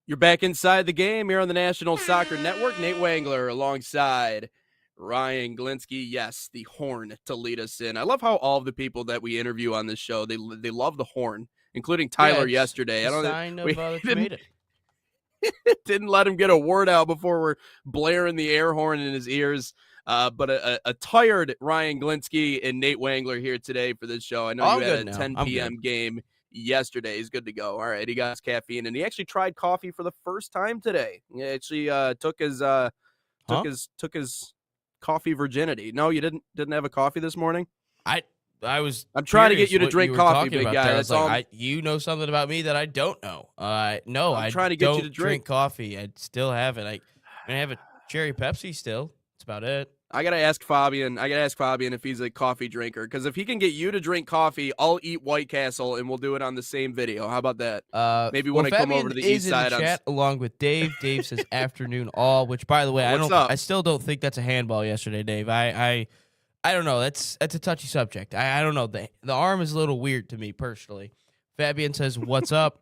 You're back inside the game here on the National Soccer Network. Nate Wangler alongside Ryan Glinsky. Yes, the horn to lead us in. I love how all of the people that we interview on this show they love the horn, including Yeah, Tyler it's yesterday. a I don't sign of we that you didn't made it. didn't let him get a word out before we're blaring the air horn in his ears. But a tired Ryan Glinsky and Nate Wangler here today for this show. I know Oh, you I'm had good a now. 10 I'm p.m. good. game yesterday. He's good to go. All right, he got his caffeine, and he actually tried coffee for the first time today. He actually took his Huh? took his coffee virginity. No, you didn't have a coffee this morning. I was I'm trying to get curious you to what you drink were coffee, talking big about guy. there. I That's was like, all. you know something about me that I don't know. No, I'm I trying to get you to don't drink. drink coffee. I still haven't. I have a cherry Pepsi still. That's about it. I gotta ask Fabian. I gotta ask Fabian if he's a coffee drinker. Because if he can get you to drink coffee, I'll eat White Castle, and we'll do it on the same video. How about that? Maybe Well, when I come over Fabian to the is east in the side on. chat along with Dave. Dave says afternoon all, which by the way, What's up? I still don't think that's a handball yesterday, Dave. I don't know. That's a touchy subject. I don't know. The arm is a little weird to me personally. Fabian says, "What's up?"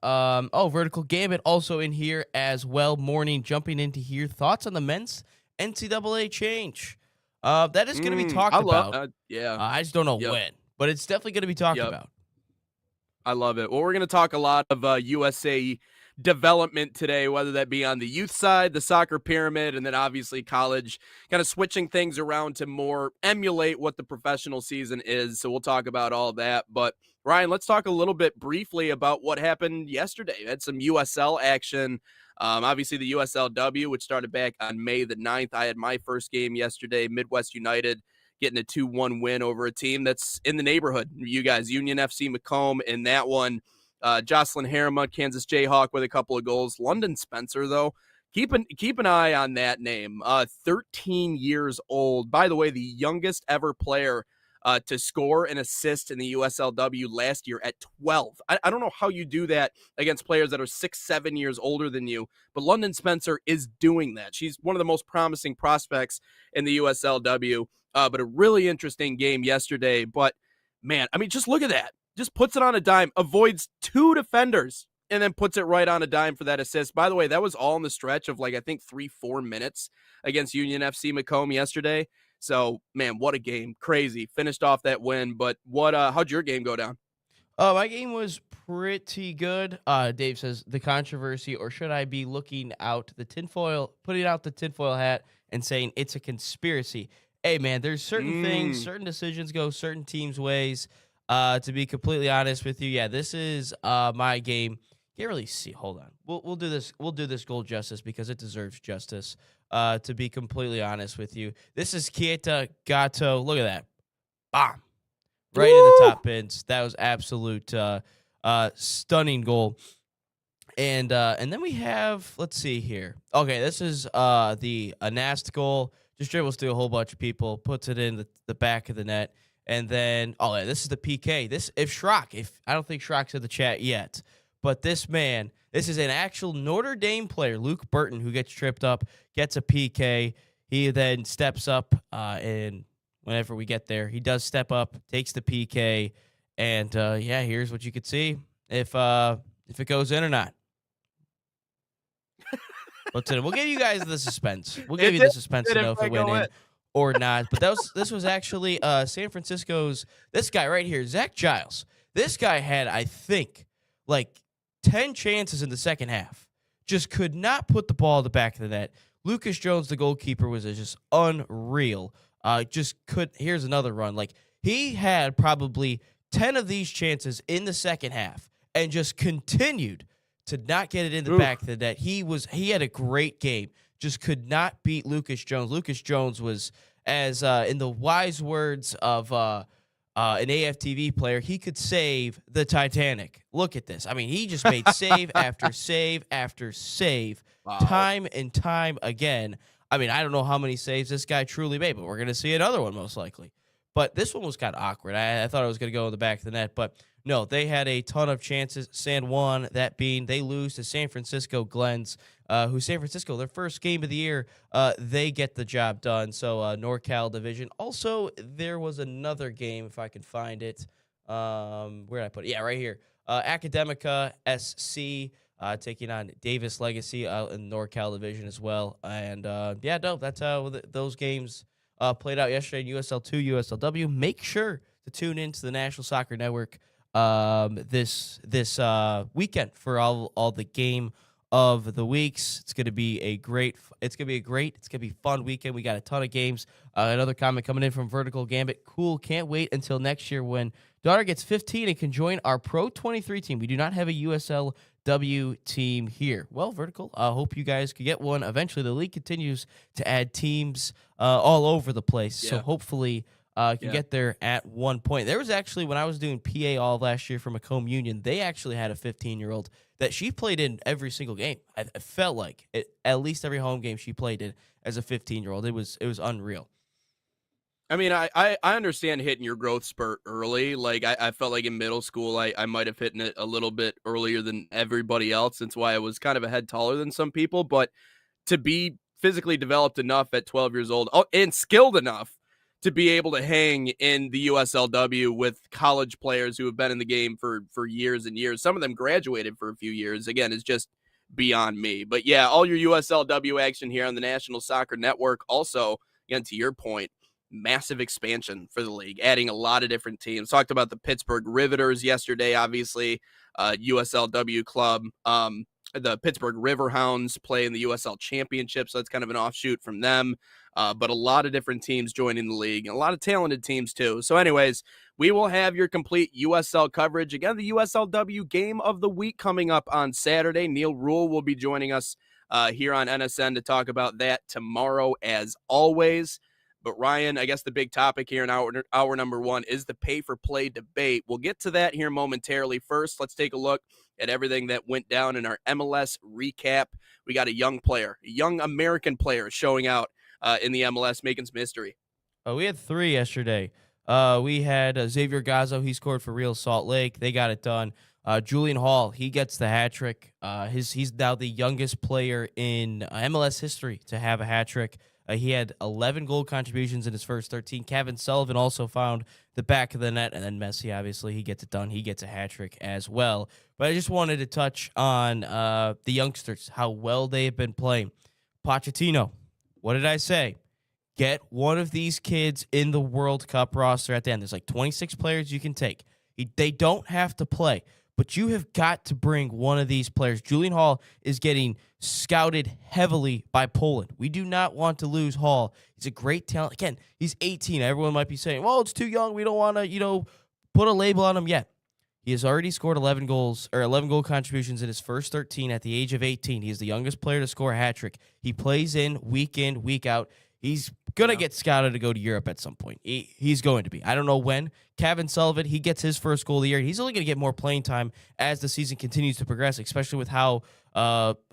Vertical Gambit also in here as well. Morning, jumping into here. Thoughts on the men's NCAA change? That is going to be talked I love. about. Yeah. I just don't know Yep. when, but it's definitely going to be talked Yep. about. I love it. Well, we're going to talk a lot of USA development today, whether that be on the youth side, the soccer pyramid, and then obviously college, kind of switching things around to more emulate what the professional season is. So we'll talk about all that. But Ryan, let's talk a little bit briefly about what happened yesterday. We had some USL action. Obviously, the USLW, which started back on May the 9th. I had my first game yesterday, Midwest United getting a 2-1 win over a team that's in the neighborhood. You guys, Union FC Macomb in that one. Jocelyn Harriman, Kansas Jayhawk with a couple of goals. London Spencer, though, keep an eye on that name. 13 years old. By the way, the youngest ever player to score an assist in the USLW last year at 12. I don't know how you do that against players that are 6-7 years older than you, but London Spencer is doing that. She's one of the most promising prospects in the USLW. But a really interesting game yesterday. But, man, I mean, just look at that. Just puts it on a dime, avoids two defenders, and then puts it right on a dime for that assist. By the way, that was all in the stretch of, I think 3-4 minutes against Union FC Macomb yesterday. So, man, what a game. Crazy. Finished off that win. But how'd your game go down? My game was pretty good. Dave says the controversy, or should I be looking out the tinfoil, putting out the tinfoil hat and saying it's a conspiracy? Hey, man, there's certain things, certain decisions go certain teams' ways. To be completely honest with you, yeah, this is my game. Can't really see. Hold on, we'll do this. We'll do this goal justice because it deserves justice. To be completely honest with you, this is Keita Gatto. Look at that, bomb, right in the top bins. That was absolute stunning goal. And then we have, let's see here. Okay, this is the Anast goal. Just dribbles through a whole bunch of people, puts it in the back of the net, and then yeah, this is the PK. If I don't think Schrock's in the chat yet, but this is an actual Notre Dame player, Luke Burton, who gets tripped up, gets a PK. He then steps up, and whenever we get there, he does step up, takes the PK, and yeah, here's what you could see if it goes in or not. But we'll give you guys the suspense. We'll give you the suspense to know if it went in or not. But this was actually San Francisco's, this guy right here, Zach Giles. This guy had, I think, 10 chances in the second half. Just could not put the ball in the back of the net. Lucas Jones, the goalkeeper, was just unreal. Here's another run. He had probably 10 of these chances in the second half and just continued to not get it in the back of the net. He had a great game. Just could not beat Lucas Jones. Lucas Jones was, as in the wise words of an AFTV player, he could save the Titanic. Look at this. I mean, he just made save after save after save, time and time again. I mean, I don't know how many saves this guy truly made, but we're going to see another one most likely. But this one was kind of awkward. I thought it was going to go in the back of the net, but no, they had a ton of chances. San Juan, that being, they lose to San Francisco Glens, who San Francisco, their first game of the year, they get the job done. So NorCal Division. Also, there was another game, if I can find it. Where did I put it? Yeah, right here. Academica SC taking on Davis Legacy in the NorCal division as well. And yeah, no, that's how those games played out yesterday in USL2, USLW. Make sure to tune into the National Soccer Network this weekend for all the game of the weeks. It's gonna be a fun weekend. We got a ton of games. Another comment coming in from Vertical Gambit. Cool, can't wait until next year when daughter gets 15 and can join our Pro 23 team. We do not have a USLW team here. Well, Vertical, I hope you guys could get one. Eventually, the league continues to add teams all over the place. Yeah. So hopefully can get there at one point. There was actually, when I was doing PA all last year for Macomb Union, they actually had a 15-year-old that she played in every single game. I felt like at least every home game she played in as a 15-year-old. It was unreal. I mean, I understand hitting your growth spurt early. Like, I felt like in middle school, I might have hit it a little bit earlier than everybody else. That's why I was kind of a head taller than some people. But to be physically developed enough at 12 years old and skilled enough to be able to hang in the USLW with college players who have been in the game for years and years, some of them graduated for a few years, again, is just beyond me. But yeah, all your USLW action here on the National Soccer Network. Also, again, to your point, massive expansion for the league, adding a lot of different teams. Talked about the Pittsburgh Riveters yesterday, obviously, USLW club. The Pittsburgh Riverhounds play in the USL Championship, so that's kind of an offshoot from them. But a lot of different teams joining the league, and a lot of talented teams too. So anyways, we will have your complete USL coverage. Again, the USLW Game of the Week coming up on Saturday. Neil Rule will be joining us here on NSN to talk about that tomorrow as always. But Ryan, I guess the big topic here in hour number one is the pay-for-play debate. We'll get to that here momentarily. First, let's take a look at everything that went down in our MLS recap. We got a young player, a young American player showing out in the MLS, making some history. We had 3 yesterday. We had Xavier Gazzo. He scored for Real Salt Lake. They got it done. Julian Hall, he gets the hat trick. He's now the youngest player in MLS history to have a hat trick. He had 11 goal contributions in his first 13. Kevin Sullivan also found the back of the net. And then Messi, obviously, he gets it done. He gets a hat trick as well. But I just wanted to touch on the youngsters, how well they have been playing. Pochettino, what did I say? Get one of these kids in the World Cup roster at the end. There's like 26 players you can take. They don't have to play, but you have got to bring one of these players. Julian Hall is getting scouted heavily by Poland. We do not want to lose Hall. He's a great talent. Again, he's 18. Everyone might be saying, well, it's too young. We don't want to, put a label on him yet. He has already scored 11 goal contributions in his first 13 at the age of 18. He is the youngest player to score a hat trick. He plays in, week out. He's going to get scouted to go to Europe at some point. He's going to be. I don't know when. Kevin Sullivan, he gets his first goal of the year. He's only going to get more playing time as the season continues to progress, especially with how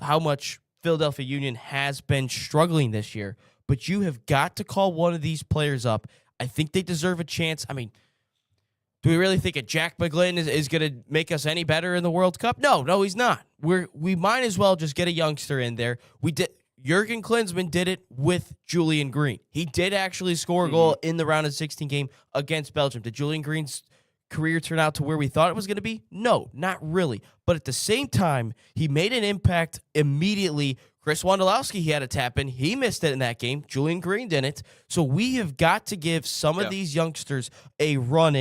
much Philadelphia Union has been struggling this year. But you have got to call one of these players up. I think they deserve a chance. I mean, do we really think a Jack McGlynn is going to make us any better in the World Cup? No, he's not. We might as well just get a youngster in there. Jurgen Klinsmann did it with Julian Green. He did actually score a goal in the round of 16 game against Belgium. Did Julian Green's career turn out to where we thought it was going to be? No, not really. But at the same time, he made an impact immediately. Chris Wondolowski, he had a tap in. He missed it in that game. Julian Green didn't. So we have got to give some of these youngsters a run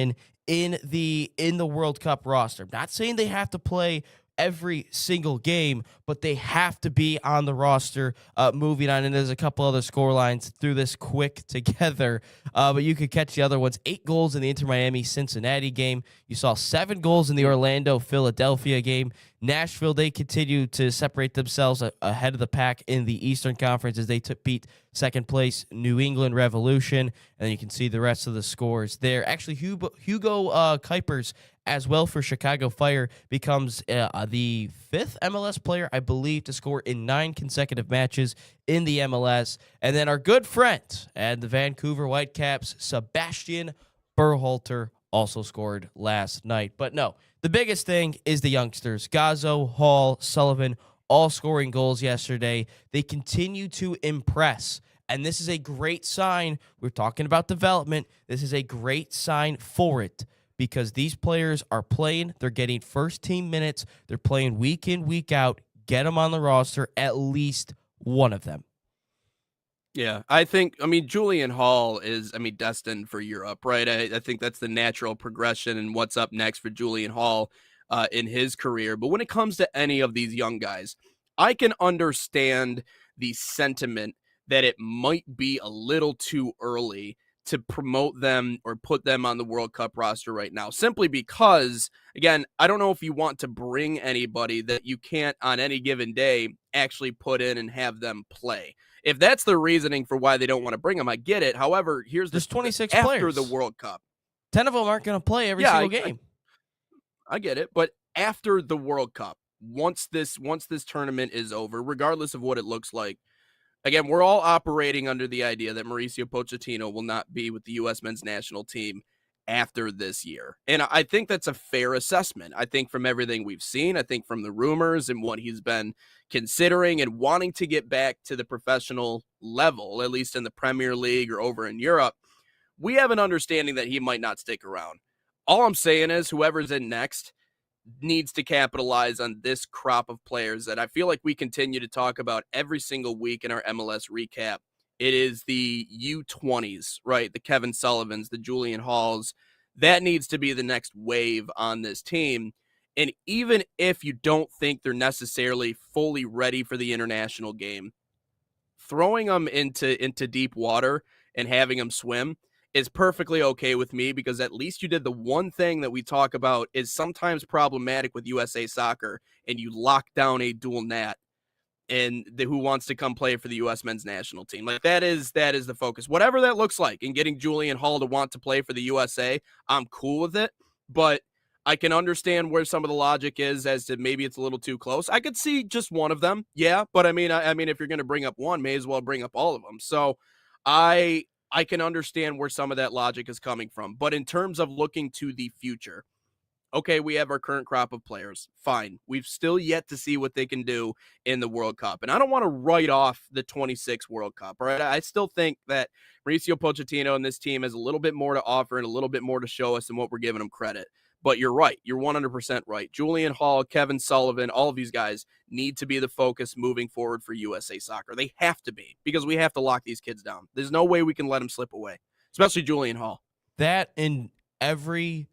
in the World Cup roster. I'm not saying they have to play every single game, but they have to be on the roster moving on. And there's a couple other score lines through this quick together, but you could catch the other ones. 8 goals in the Inter Miami Cincinnati game. You saw 7 goals in the Orlando Philadelphia game. Nashville, they continue to separate themselves ahead of the pack in the Eastern Conference as they beat second place New England Revolution. And you can see the rest of the scores there. Actually, Hugo Kuipers as well for Chicago Fire becomes the 5th MLS player, I believe, to score in 9 consecutive matches in the MLS. And then our good friend and the Vancouver Whitecaps, Sebastian Berhalter, also scored last night. But no, the biggest thing is the youngsters. Gazzo, Hall, Sullivan, all scoring goals yesterday. They continue to impress. And this is a great sign. We're talking about development. This is a great sign for it. because these players are playing. They're getting first-team minutes. They're playing week in, week out. Get them on the roster, at least one of them. Yeah, I mean, Julian Hall is, destined for Europe, right? I think that's the natural progression and what's up next for Julian Hall in his career. But when it comes to any of these young guys, I can understand the sentiment that it might be a little too early to promote them or put them on the World Cup roster right now, simply because, again, I don't know if you want to bring anybody that you can't on any given day actually put in and have them play. If that's the reasoning for why they don't want to bring them, I get it. However, there's 26 after players. the World Cup. 10 of them aren't going to play every single game. I get it, but after the World Cup, once this tournament is over, regardless of what it looks like, again, we're all operating under the idea that Mauricio Pochettino will not be with the U.S. men's national team after this year. And I think that's a fair assessment. I think from everything we've seen, I think from the rumors and what he's been considering and wanting to get back to the professional level, at least in the Premier League or over in Europe, we have an understanding that he might not stick around. All I'm saying is whoever's in next needs to capitalize on this crop of players that I feel like we continue to talk about every single week in our MLS recap. It is the U20s, right? The Kevin Sullivans, the Julian Halls. That needs to be the next wave on this team. And even if you don't think they're necessarily fully ready for the international game, throwing them into deep water and having them swim is perfectly okay with me, because at least you did the one thing that we talk about is sometimes problematic with USA Soccer, and you lock down a dual nat and who wants to come play for the U.S. men's national team. Like that is the focus. Whatever that looks like, and getting Julian Hall to want to play for the USA, I'm cool with it. But I can understand where some of the logic is as to maybe it's a little too close. I could see just one of them, yeah. But I mean, if you're going to bring up one, may as well bring up all of them. So I can understand where some of that logic is coming from. But in terms of looking to the future, okay, we have our current crop of players. Fine. We've still yet to see what they can do in the World Cup. And I don't want to write off the 26 World Cup, right? I still think that Mauricio Pochettino and this team has a little bit more to offer and a little bit more to show us than what we're giving them credit. But you're right. You're 100% right. Julian Hall, Kevin Sullivan, all of these guys need to be the focus moving forward for USA Soccer. They have to be, because we have to lock these kids down. There's no way we can let them slip away, especially Julian Hall. That in every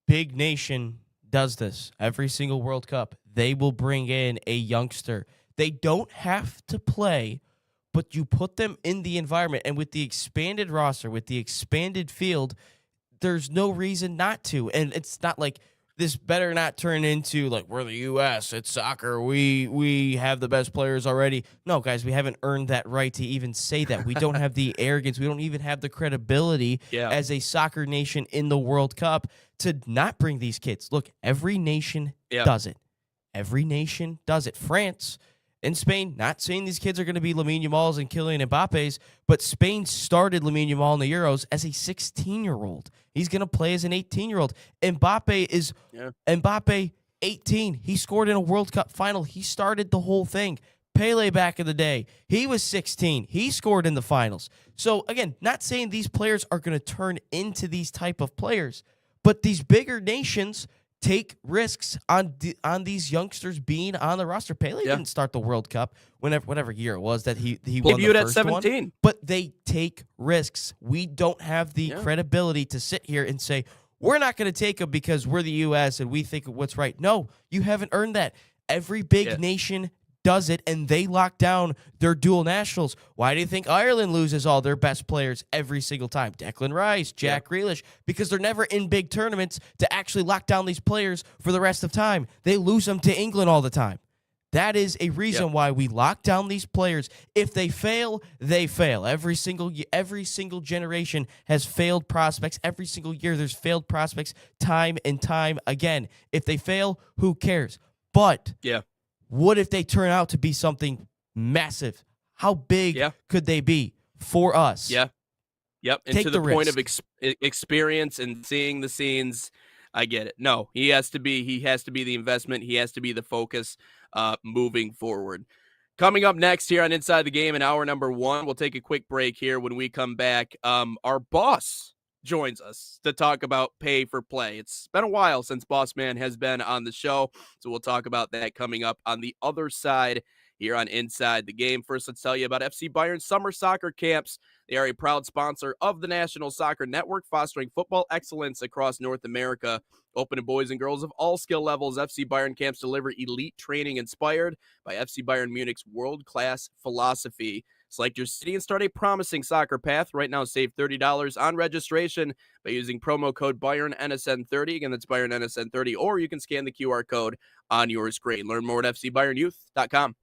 big nation does this. Every single World Cup, they will bring in a youngster. They don't have to play, but you put them in the environment. And with the expanded roster, with the expanded field, there's no reason not to. And it's not like this better not turn into like, we're the U.S., it's soccer, we have the best players already. No, guys, we haven't earned that right to even say that. We don't have the arrogance. We don't even have the credibility as a soccer nation in the World Cup to not bring these kids. Look, every nation does it. Every nation does it. France and Spain, not saying these kids are going to be Lamine Yamal's and Kylian Mbappe's, but Spain started Lamine Yamal in the Euros as a 16-year-old. He's going to play as an 18-year-old. Mbappe, 18. He scored in a World Cup final. He started the whole thing. Pele back in the day, he was 16. He scored in the finals. So, again, not saying these players are going to turn into these type of players, but these bigger nations take risks on these youngsters being on the roster. Pele didn't start the World Cup whatever year it was that he won the first at 17. one. But they take risks. We don't have the credibility to sit here and say, we're not going to take them because we're the U.S. and we think what's right. No, you haven't earned that. Every big nation does it, and they lock down their dual nationals. Why do you think Ireland loses all their best players every single time? Declan Rice, Jack Grealish, because they're never in big tournaments to actually lock down these players for the rest of time. They lose them to England all the time. That is a reason why we lock down these players. If they fail, they fail. Every single generation has failed prospects. Every single year there's failed prospects time and time again. If they fail, who cares? But what if they turn out to be something massive? How big could they be for us? Yep. And Take to the the point of risk. experience and seeing the scenes, I get it. No, he has to be the investment. He has to be the focus moving forward. Coming up next here on Inside the Game in hour number 1, we'll take a quick break here. When we come back, our boss joins us to talk about pay for play. It's been a while since Boss Man has been on the show, so we'll talk about that coming up on the other side here on Inside the Game. First, let's tell you about FC Bayern Summer Soccer Camps. They are a proud sponsor of the National Soccer Network, fostering football excellence across North America. Open to boys and girls of all skill levels, FC Bayern Camps deliver elite training inspired by FC Bayern Munich's world-class philosophy. Select your city and start a promising soccer path. Right now, save $30 on registration by using promo code BayernNSN30. Again, that's BayernNSN30, or you can scan the QR code on your screen. Learn more at FCBayernYouth.com.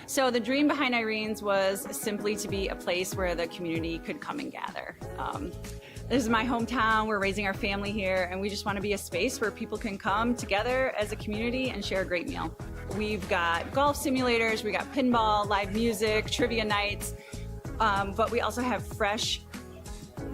So the dream behind Irene's was simply to be a place where the community could come and gather. This is my hometown, we're raising our family here, and we just want to be a space where people can come together as a community and share a great meal. We've got golf simulators, we got pinball, live music, trivia nights, but we also have fresh,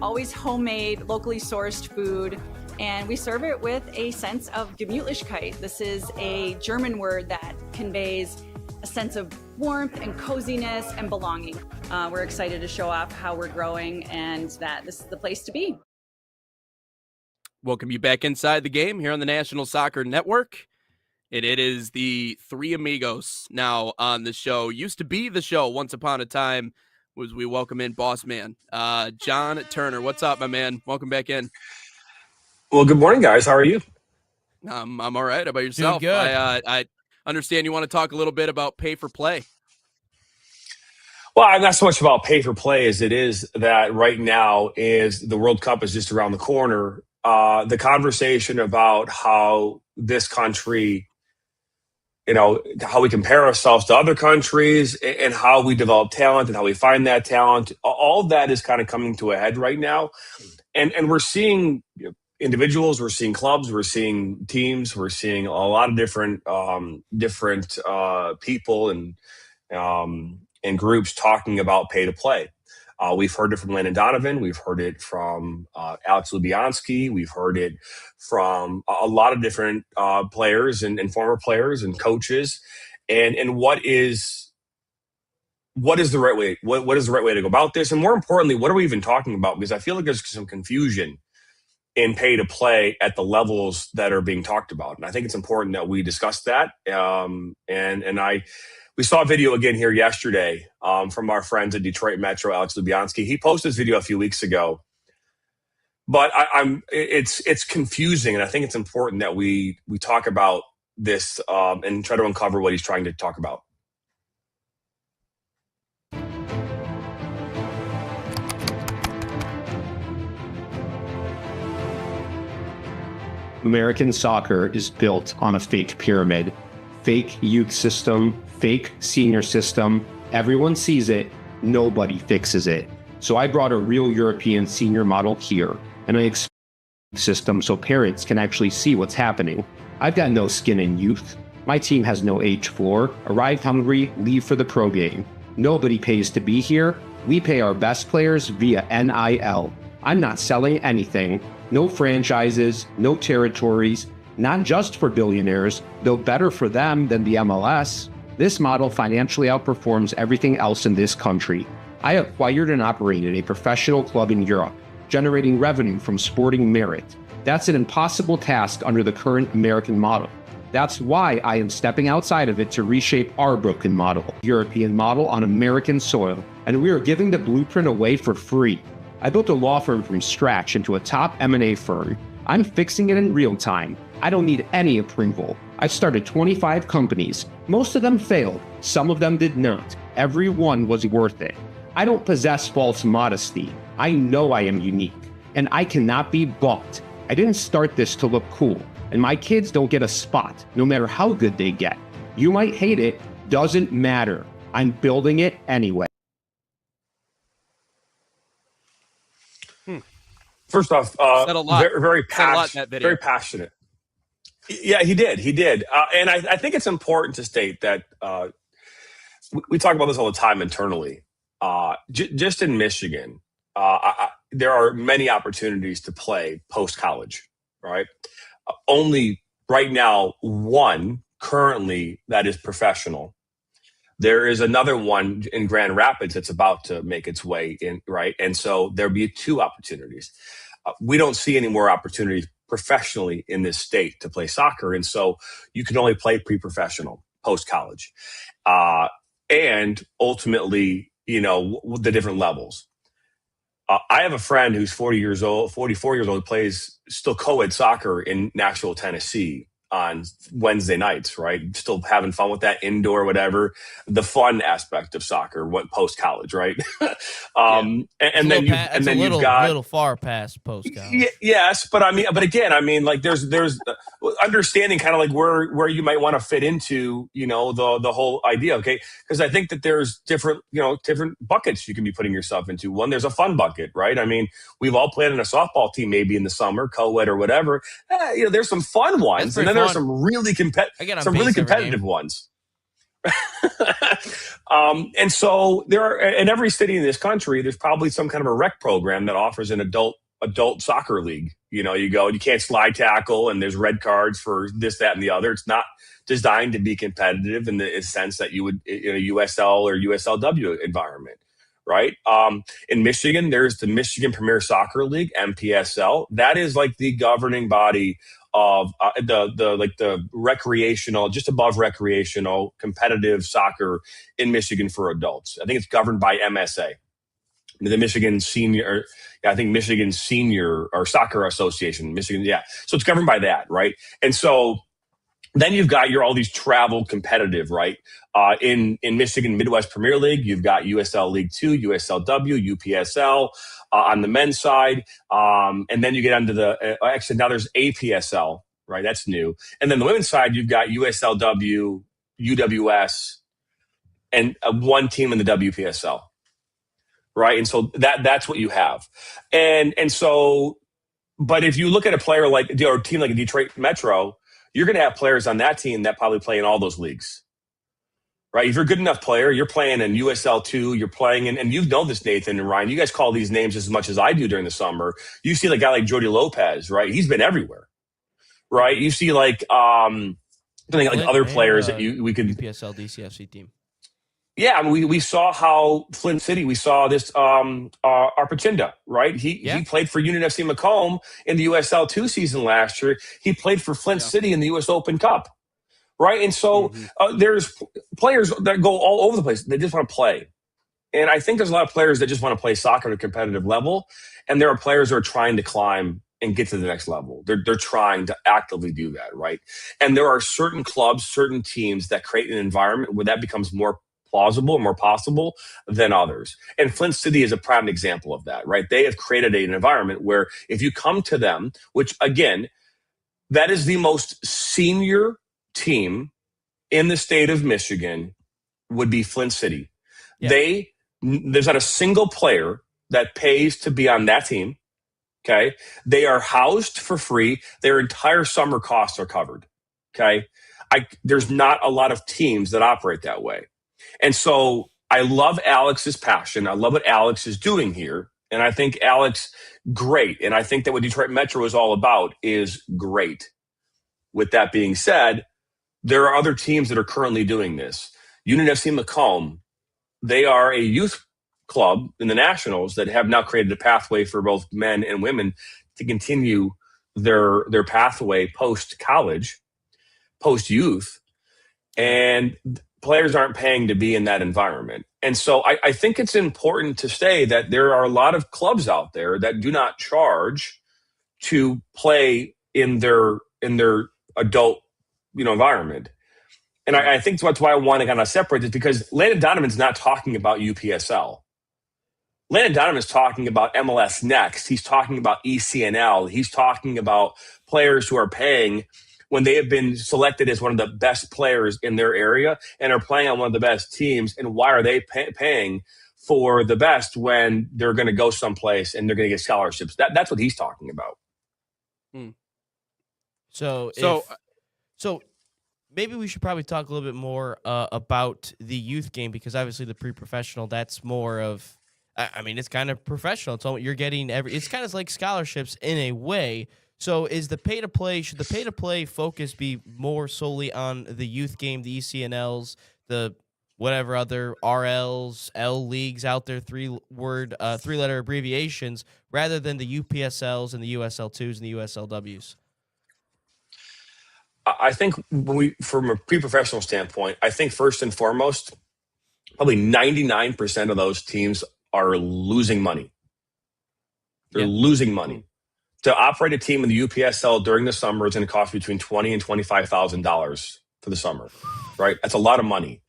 always homemade, locally sourced food, and we serve it with a sense of Gemütlichkeit. This is a German word that conveys a sense of warmth and coziness and belonging. We're excited to show off how we're growing and that this is the place to be. Welcome you back inside the game here on the National Soccer Network. And it is the three amigos now on the show. Used to be the show once upon a time. Was we welcome in Boss Man, John Turner. What's up, my man? Welcome back in. Well, good morning, guys. How are you? I'm all right. How about yourself? Doing good. I understand you want to talk a little bit about pay for play. Well, I'm not so much about pay for play as it is that right now is the World Cup is just around the corner. The conversation about how this country, how we compare ourselves to other countries and how we develop talent and how we find that talent, all of that is kind of coming to a head right now. And we're seeing individuals, we're seeing clubs, we're seeing teams, we're seeing a lot of different people and groups talking about pay to play. We've heard it from Landon Donovan. We've heard it from Alex Lubianski. We've heard it from a lot of different players and former players and coaches. And what is the right way? What is the right way to go about this? And more importantly, what are we even talking about? Because I feel like there's some confusion in pay to play at the levels that are being talked about. And I think it's important that we discuss that. We saw a video again here yesterday from our friends at Detroit Metro, Alex Lubianski. He posted this video a few weeks ago, but it's confusing. And I think it's important that we talk about this and try to uncover what he's trying to talk about. American soccer is built on a fake pyramid, fake youth system, fake senior system. Everyone sees it, nobody fixes it. So I brought a real European senior model here, and I explained the system so parents can actually see what's happening. I've got no skin in youth. My team has no age floor. Arrive hungry, leave for the pro game. Nobody pays to be here. We pay our best players via NIL. I'm not selling anything. No franchises, no territories, not just for billionaires, though better for them than the MLS. This model financially outperforms everything else in this country. I acquired and operated a professional club in Europe, generating revenue from sporting merit. That's an impossible task under the current American model. That's why I am stepping outside of it to reshape our broken model, European model on American soil. and we are giving the blueprint away for free. I built a law firm from scratch into a top M&A firm. I'm fixing it in real time. I don't need any approval. I've started 25 companies. Most of them failed. Some of them did not. Every one was worth it. I don't possess false modesty. I know I am unique, and I cannot be bought. I didn't start this to look cool, and my kids don't get a spot, no matter how good they get. You might hate it, doesn't matter. I'm building it anyway. First off, Said a lot. very Said a lot in that video. very passionate. Yeah, he did. And I think it's important to state that we talk about this all the time internally. Just in Michigan, there are many opportunities to play post-college, right? Only right now, one currently that is professional. There is another one in Grand Rapids that's about to make its way in, right? And so there'll be 2 opportunities. We don't see any more opportunities professionally in this state to play soccer. And so you can only play pre-professional, post-college. And ultimately, the different levels. I have a friend who's 44 years old, who plays still co-ed soccer in Nashville, Tennessee on Wednesday nights, right? Still having fun with that indoor, whatever, the fun aspect of soccer, what post-college, right? And then you've got a little far past post-college. Yes, but again, like there's understanding kind of like where you might want to fit into, the whole idea, okay? Because I think that there's different buckets you can be putting yourself into. One, there's a fun bucket, right? I mean, we've all played in a softball team maybe in the summer, co-ed or whatever. There's some fun ones, and then there's some really competitive ones. And so there are, in every city in this country, there's probably some kind of a rec program that offers an adult soccer league. You go and you can't slide tackle, and there's red cards for this, that, and the other. It's not designed to be competitive in the sense that you would in a USL or USLW environment, right? In Michigan, there's the Michigan Premier Soccer League, MPSL. That is like the governing body of the recreational, just above recreational, competitive soccer in Michigan for adults. I think it's governed by MSA, the Michigan Senior. I think Michigan Senior or Soccer Association, Michigan. Yeah, so it's governed by that, right? And so then you've got all these travel competitive, right? In Michigan Midwest Premier League, you've got USL League 2, USLW, UPSL on the men's side. And then you get onto actually now there's APSL, right? That's new. And then the women's side, you've got USLW, UWS, and one team in the WPSL, right? And so that's what you have. And so, but if you look at a player or a team like a Detroit Metro, you're going to have players on that team that probably play in all those leagues, right? If you're a good enough player, you're playing in USL2, you're playing in, and you know this, Nathan and Ryan, you guys call these names as much as I do during the summer. You see a guy like Jody Lopez, right? He's been everywhere, right? You see like other players that we could UPSL DCFC team. Yeah, I mean, we saw how Flint City. We saw this Arpachinda, right? He played for Union FC Macomb in the USL 2 season last year. He played for Flint City in the US Open Cup, right? And so there's players that go all over the place. They just want to play, and I think there's a lot of players that just want to play soccer at a competitive level, and there are players who are trying to climb and get to the next level. They're trying to actively do that, right? And there are certain clubs, certain teams that create an environment where that becomes more plausible, more possible than others. And Flint City is a prime example of that, right? They have created an environment where if you come to them, which again, that is the most senior team in the state of Michigan, would be Flint City. Yeah. There's not a single player that pays to be on that team. Okay. They are housed for free. Their entire summer costs are covered. Okay. There's not a lot of teams that operate that way. And so I love Alex's passion. I love what Alex is doing here. And I think Alex, great. And I think that what Detroit Metro is all about is great. With that being said, there are other teams that are currently doing this. Union FC Macomb, they are a youth club in the Nationals that have now created a pathway for both men and women to continue their pathway post-college, post-youth. And players aren't paying to be in that environment. And so I think it's important to say that there are a lot of clubs out there that do not charge to play in their adult, environment. And I think that's why I want to kind of separate this, because Landon Donovan's not talking about UPSL. Landon Donovan's talking about MLS Next. He's talking about ECNL. He's talking about players who are paying when they have been selected as one of the best players in their area and are playing on one of the best teams. And why are they paying for the best when they're going to go someplace and they're going to get scholarships? That's what he's talking about. So maybe we should probably talk a little bit more about the youth game, because obviously the pre-professional, that's more of, it's kind of professional. It's all, you're getting it's kind of like scholarships in a way. So should the pay-to-play focus be more solely on the youth game, the ECNLs, the whatever other RLs, L leagues out there, three-letter abbreviations, rather than the UPSLs and the USL2s and the USLWs? I think from a pre-professional standpoint, I think first and foremost, probably 99% of those teams are losing money. They're losing money. To operate a team in the UPSL during the summer is going to cost between $20,000 and $25,000 for the summer, right? That's a lot of money.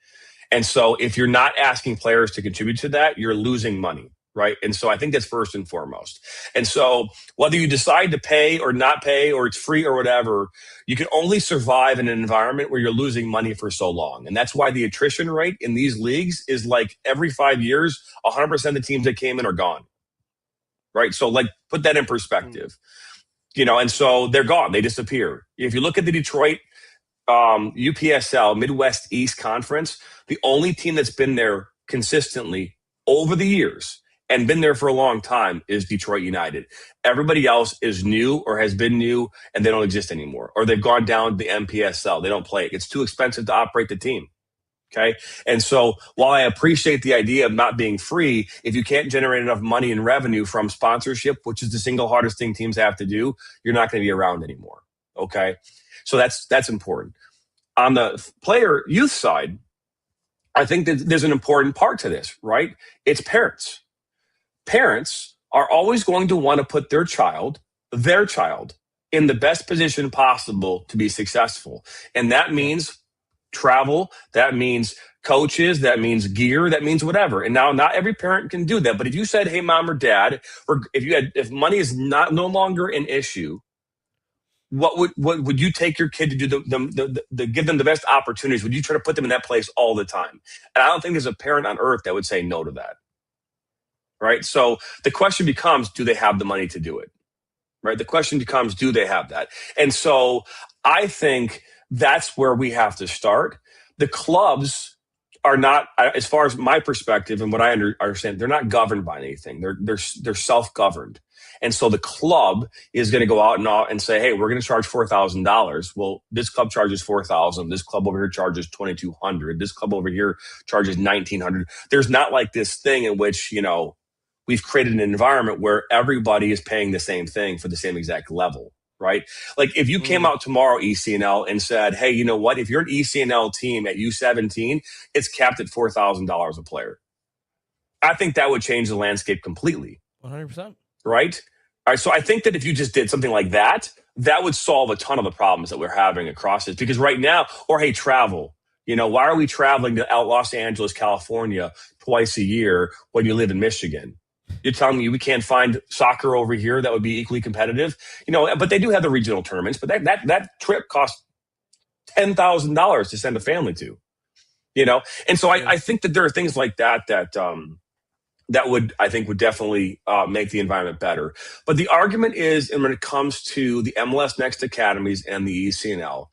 And so if you're not asking players to contribute to that, you're losing money, right? And so I think that's first and foremost. And so whether you decide to pay or not pay, or it's free or whatever, you can only survive in an environment where you're losing money for so long. And that's why the attrition rate in these leagues is like every 5 years, 100% of the teams that came in are gone. Right. So like put that in perspective, and so they're gone. They disappear. If you look at the Detroit UPSL Midwest East Conference, the only team that's been there consistently over the years and been there for a long time is Detroit United. Everybody else is new or has been new, and they don't exist anymore. Or they've gone down to the MPSL. They don't play it. It's too expensive to operate the team. Okay. And so while I appreciate the idea of not being free, if you can't generate enough money and revenue from sponsorship, which is the single hardest thing teams have to do, you're not going to be around anymore. Okay. So that's important. On the player youth side, I think that there's an important part to this, right? It's parents. Parents are always going to want to put their child in the best position possible to be successful. And that means travel, that means coaches, that means gear, that means whatever. And now not every parent can do that. But if you said, hey, mom or dad, or if money is no longer an issue, what would you take your kid to do the give them the best opportunities? Would you try to put them in that place all the time? And I don't think there's a parent on earth that would say no to that. Right. So the question becomes, do they have the money to do it? Right. The question becomes, do they have that? And so I think that's where we have to start. The clubs are not, as far as my perspective and what I understand, they're not governed by anything. They're self-governed. And so the club is going to go out and say, hey, we're going to charge $4,000. Well, this club charges $4,000. This club over here charges $2,200. This club over here charges $1,900. There's not like this thing in which, we've created an environment where everybody is paying the same thing for the same exact level. Right? Like if you came out tomorrow, ECNL, and said, hey, you know what? If you're an ECNL team at U17, it's capped at $4,000 a player. I think that would change the landscape completely. 100%. Right? All right. So I think that if you just did something like that, that would solve a ton of the problems that we're having across this. Because right now, or hey, travel. Why are we traveling to Los Angeles, California twice a year when you live in Michigan? You're telling me we can't find soccer over here that would be equally competitive, but they do have the regional tournaments, but that trip costs $10,000 to send a family to, And so I think that there are things like that would definitely make the environment better. But the argument is, and when it comes to the MLS Next Academies and the ECNL,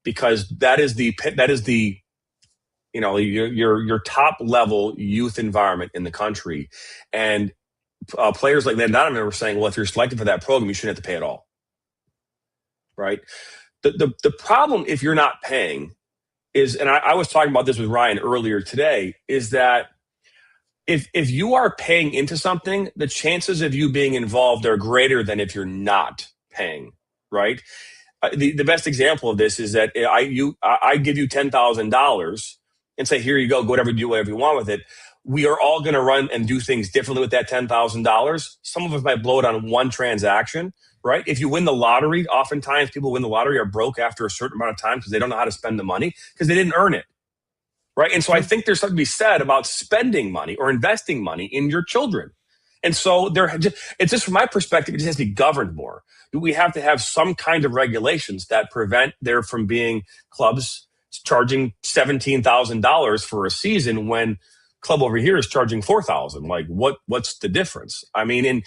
because that is the your top level youth environment in the country. And players like Landon Donovan were saying, well, if you're selected for that program, you shouldn't have to pay at all. Right. The problem, if you're not paying, is, and I was talking about this with Ryan earlier today, is that if you are paying into something, the chances of you being involved are greater than if you're not paying. Right. The best example of this is that I give you $10,000. and say, here you go whatever you want with it. We are all going to run and do things differently with that $10,000. Some of us might blow it on one transaction, right? If you win the lottery, oftentimes people win the lottery are broke after a certain amount of time because they don't know how to spend the money because they didn't earn it, right? And so I think there's something to be said about spending money or investing money in your children. And so it's just from my perspective, it just has to be governed more. We have to have some kind of regulations that prevent there from being clubs charging $17,000 for a season when club over here is charging $4,000. Like what's the difference? I mean, in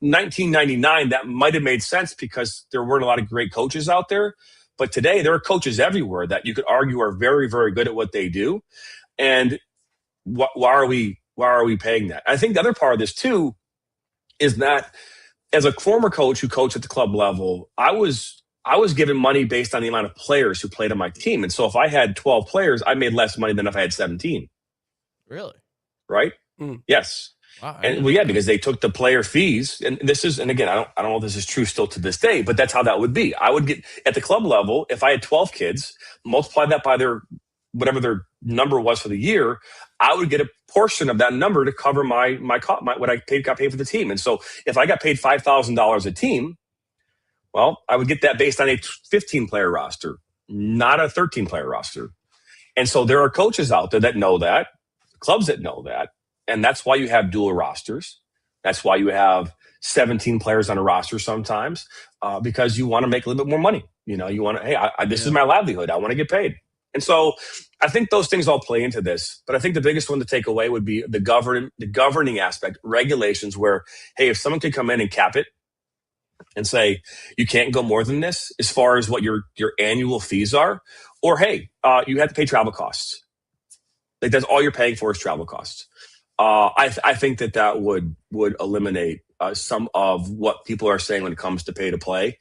1999, that might have made sense because there weren't a lot of great coaches out there. But today there are coaches everywhere that you could argue are very, very good at what they do. And why are we paying that? I think the other part of this too is that as a former coach who coached at the club level, I was given money based on the amount of players who played on my team. And so if I had 12 players, I made less money than if I had 17. Really? Right? Yes. Wow. And because they took the player fees, and again, I don't know if this is true still to this day, but that's how that would be. I would get at the club level, if I had 12 kids, multiply that by whatever their number was for the year, I would get a portion of that number to cover my what I got paid for the team. And so if I got paid $5,000 a team, well, I would get that based on a 15-player roster, not a 13-player roster. And so there are coaches out there that know that, clubs that know that, and that's why you have dual rosters. That's why you have 17 players on a roster sometimes, because you want to make a little bit more money. You want to, hey, this is my livelihood. I want to get paid. And so I think those things all play into this. But I think the biggest one to take away would be the governing aspect, regulations where, hey, if someone could come in and cap it and say, you can't go more than this as far as what your annual fees are, or, hey, you have to pay travel costs. Like that's all you're paying for is travel costs. I think that would eliminate some of what people are saying when it comes to pay to play,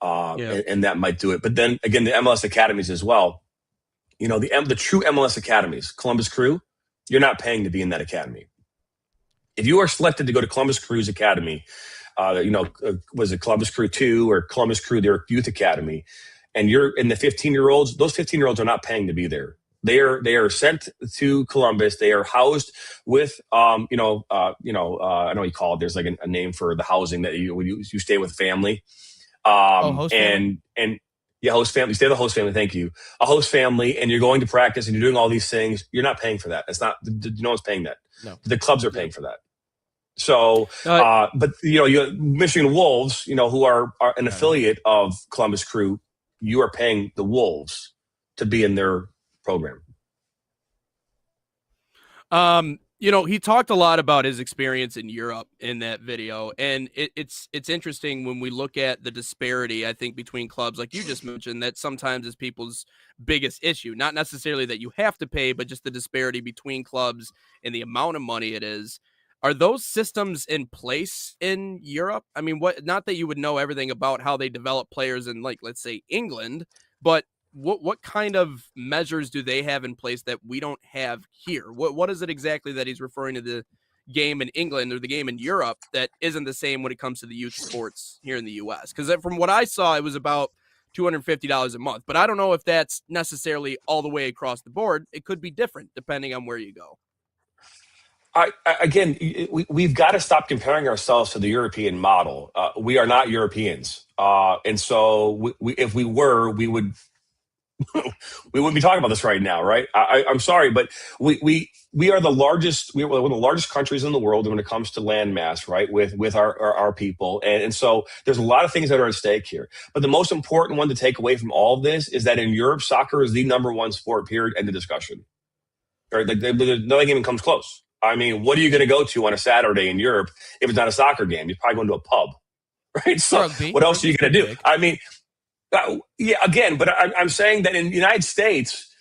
and that might do it. But then again, the MLS academies as well. The true MLS academies, Columbus Crew, you're not paying to be in that academy. If you are selected to go to Columbus Crew's academy, was it Columbus Crew 2 or Columbus Crew, their youth academy, and you're in the 15-year-olds, those 15-year-olds are not paying to be there. They are sent to Columbus. They are housed with, I know you call it. There's like a name for the housing that you stay with family. Host family? Host family. You stay with a host family. Thank you. A host family, and you're going to practice and you're doing all these things. You're not paying for that. It's not. No one's paying that. No. The clubs are paying for that. So, but you Michigan Wolves, who are an affiliate of Columbus Crew, you are paying the Wolves to be in their program. He talked a lot about his experience in Europe in that video, and it's interesting when we look at the disparity, I think, between clubs, like you just mentioned, that sometimes is people's biggest issue. Not necessarily that you have to pay, but just the disparity between clubs and the amount of money it is. Are those systems in place in Europe? I mean, not that you would know everything about how they develop players in, like, let's say England, but what kind of measures do they have in place that we don't have here? What is it exactly that he's referring to the game in England or the game in Europe that isn't the same when it comes to the youth sports here in the U.S.? Because from what I saw, it was about $250 a month. But I don't know if that's necessarily all the way across the board. It could be different depending on where you go. We've got to stop comparing ourselves to the European model. We are not Europeans. And so if we were, we would we wouldn't be talking about this right now, right? I'm sorry, but we are the largest. We are one of the largest countries in the world when it comes to land mass, right? With our people, and so there's a lot of things that are at stake here. But the most important one to take away from all of this is that in Europe, soccer is the number one sport. Period. End of discussion. Right? Nothing even comes close. I mean, what are you going to go to on a Saturday in Europe if it's not a soccer game? You're probably going to a pub, right? So what else are you going to do? I mean. But I'm saying that in the United States,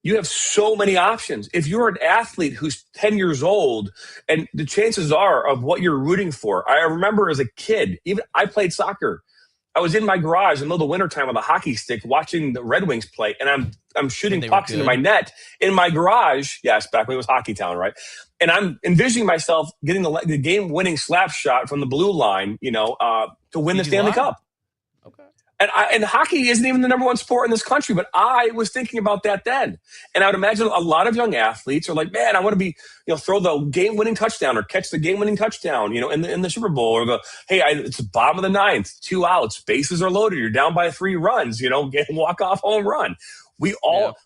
you have so many options. If you're an athlete who's 10 years old, and the chances are of what you're rooting for, I remember as a kid, even I played soccer. I was in my garage in the middle of the wintertime with a hockey stick watching the Red Wings play, and I'm shooting pucks into my net in my garage. Yes, back when it was Hockey Town, right? And I'm envisioning myself getting the game-winning slap shot from the blue line, to win the Stanley Cup. Okay. And hockey isn't even the number one sport in this country, but I was thinking about that then. And I would imagine a lot of young athletes are like, man, I want to be, throw the game-winning touchdown or catch the game-winning touchdown, in the Super Bowl, or it's the bottom of the ninth, 2 outs, bases are loaded, you're down by 3 runs, get walk-off home run. We all,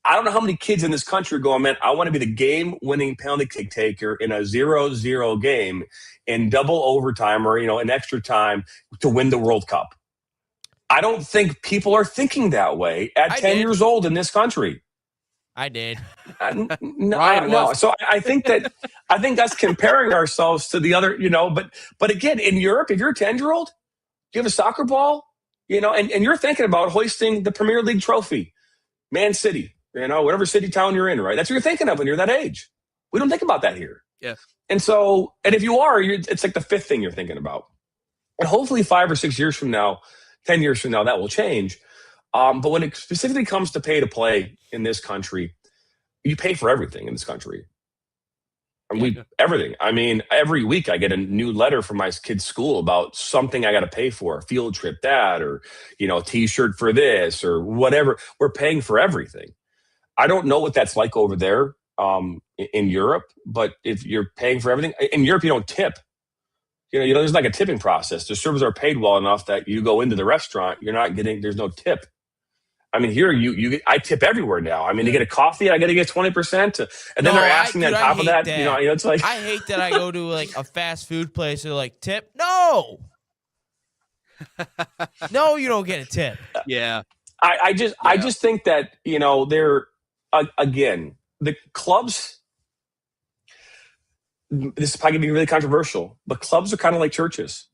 I don't know how many kids in this country are going, man, I want to be the game-winning penalty kick taker in a 0-0 game in double overtime or, in extra time to win the World Cup. I don't think people are thinking that way at 10 years old in this country. I did. No. So I think us comparing ourselves to the other, but again, in Europe, if you're a 10-year-old, you have a soccer ball, and you're thinking about hoisting the Premier League trophy, Man City, whatever city town you're in, right? That's what you're thinking of when you're that age. We don't think about that here. Yeah. And if you are, it's like the 5th thing you're thinking about. And hopefully 5 or 6 years from now, 10 years from now, that will change. But when it specifically comes to pay to play in this country, you pay for everything in this country. Everything. I mean, every week I get a new letter from my kid's school about something I got to pay for, a field trip, that, or, a T-shirt for this or whatever. We're paying for everything. I don't know what that's like over there in Europe, but if you're paying for everything, in Europe, you don't tip. There's like a tipping process. The servers are paid well enough that you go into the restaurant, there's no tip. I mean, here I tip everywhere now. I mean, to get a coffee, I got to get 20%, and then they're asking on top of that. It's like I hate that I go to like a fast food place and they're like tip. No, you don't get a tip. Yeah, I just think that they're again the clubs. This is probably going to be really controversial, but clubs are kind of like churches.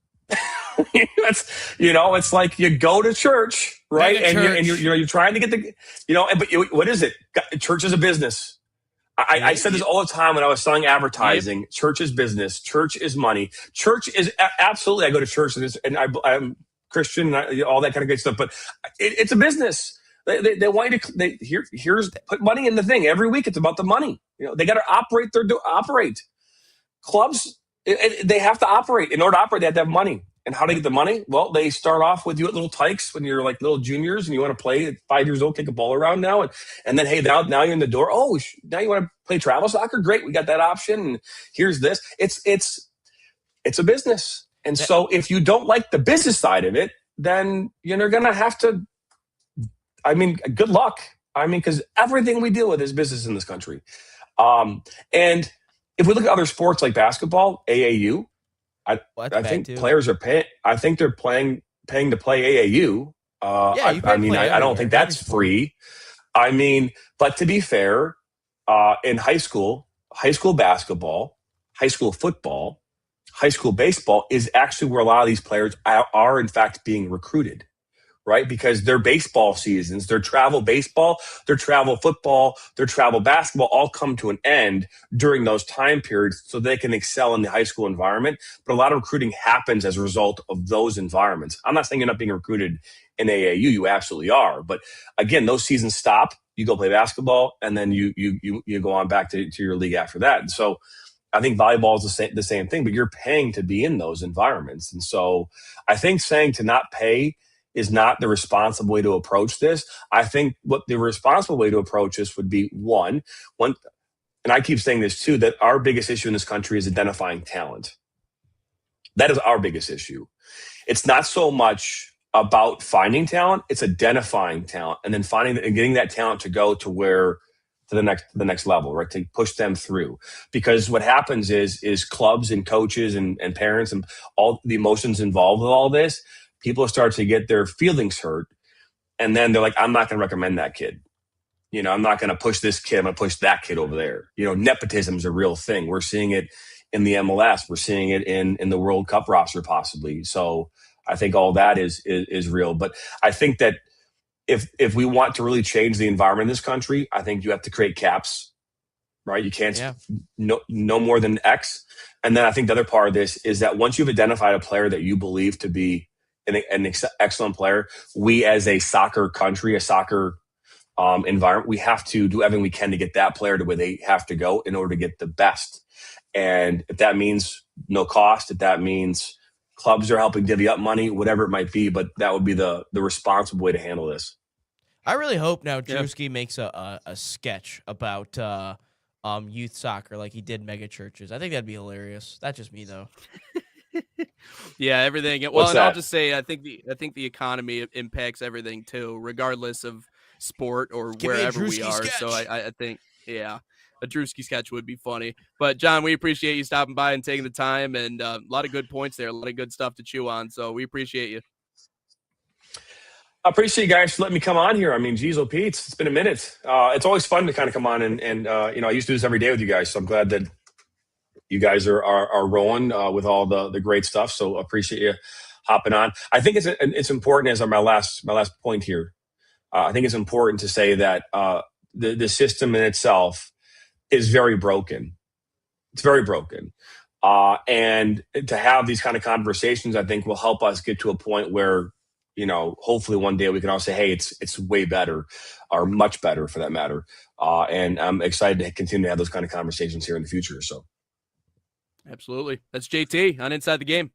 It's like you go to church, right? And you're trying to get but what is it? Church is a business. I said this all the time when I was selling advertising. Yep. Church is business. Church is money. Church is absolutely. I go to church and I'm Christian and all that kind of good stuff, but it's a business. They want you to put money in the thing every week. It's about the money. They got to operate. Clubs, they have to operate. In order to operate, they have to have money. And how do they get the money? Well, they start off with you at little tykes when you're like little juniors and you want to play at 5 years old, kick a ball around now. And then, hey, now you're in the door. Oh, now you want to play travel soccer? Great. We got that option. And here's this. It's a business. And so if you don't like the business side of it, then you're going to have to, good luck. Because everything we deal with is business in this country. And if we look at other sports like basketball, AAU, I think players are paying. I think they're paying to play AAU. I don't think that's free. But to be fair, in high school basketball, high school football, high school baseball is actually where a lot of these players are in fact being recruited. Right? Because their baseball seasons, their travel baseball, their travel football, their travel basketball all come to an end during those time periods so they can excel in the high school environment. But a lot of recruiting happens as a result of those environments. I'm not saying you're not being recruited in AAU. You absolutely are. But again, those seasons stop. You go play basketball and then you go on back to your league after that. And so I think volleyball is the same thing, but you're paying to be in those environments. And so I think saying to not pay is not the responsible way to approach this. I think what the responsible way to approach this would be one, and I keep saying this too, that our biggest issue in this country is identifying talent. That is our biggest issue. It's not so much about finding talent, it's identifying talent and then finding and getting that talent to go to the next level, right? To push them through. Because what happens is clubs and coaches and parents and all the emotions involved with all this, people start to get their feelings hurt. And then they're like, I'm not going to recommend that kid. I'm not going to push this kid. I'm going to push that kid over there. Nepotism is a real thing. We're seeing it in the MLS. We're seeing it in the World Cup roster possibly. So I think all that is real. But I think that if we want to really change the environment in this country, I think you have to create caps, right? You can't no more than X. And then I think the other part of this is that once you've identified a player that you believe to be an excellent player, we as a soccer country, a soccer environment, we have to do everything we can to get that player to where they have to go in order to get the best. And if that means no cost, if that means clubs are helping divvy up money, whatever it might be. But that would be the responsible way to handle this. I really hope now Drewski makes a sketch about youth soccer like he did mega churches. I think that'd be hilarious. That's just me though. Yeah, everything. Well, What's and that? I'll just say I think the economy impacts everything too, regardless of sport or Give me a wherever we Drewski are. sketch. So I think a Drewski sketch would be funny. But John, we appreciate you stopping by and taking the time, and a lot of good points there, a lot of good stuff to chew on. So we appreciate you. I appreciate you guys for letting me come on here. I mean, geez, oh Pete, it's been a minute. It's always fun to kind of come on and I used to do this every day with you guys. So I'm glad that you guys are rolling with all the great stuff. So appreciate you hopping on. I think it's important as my last point here. I think it's important to say that the system in itself is very broken. It's very broken. And to have these kind of conversations, I think will help us get to a point where, hopefully one day we can all say, hey, it's way better or much better for that matter. And I'm excited to continue to have those kind of conversations here in the future. So. Absolutely. That's JT on Inside the Game.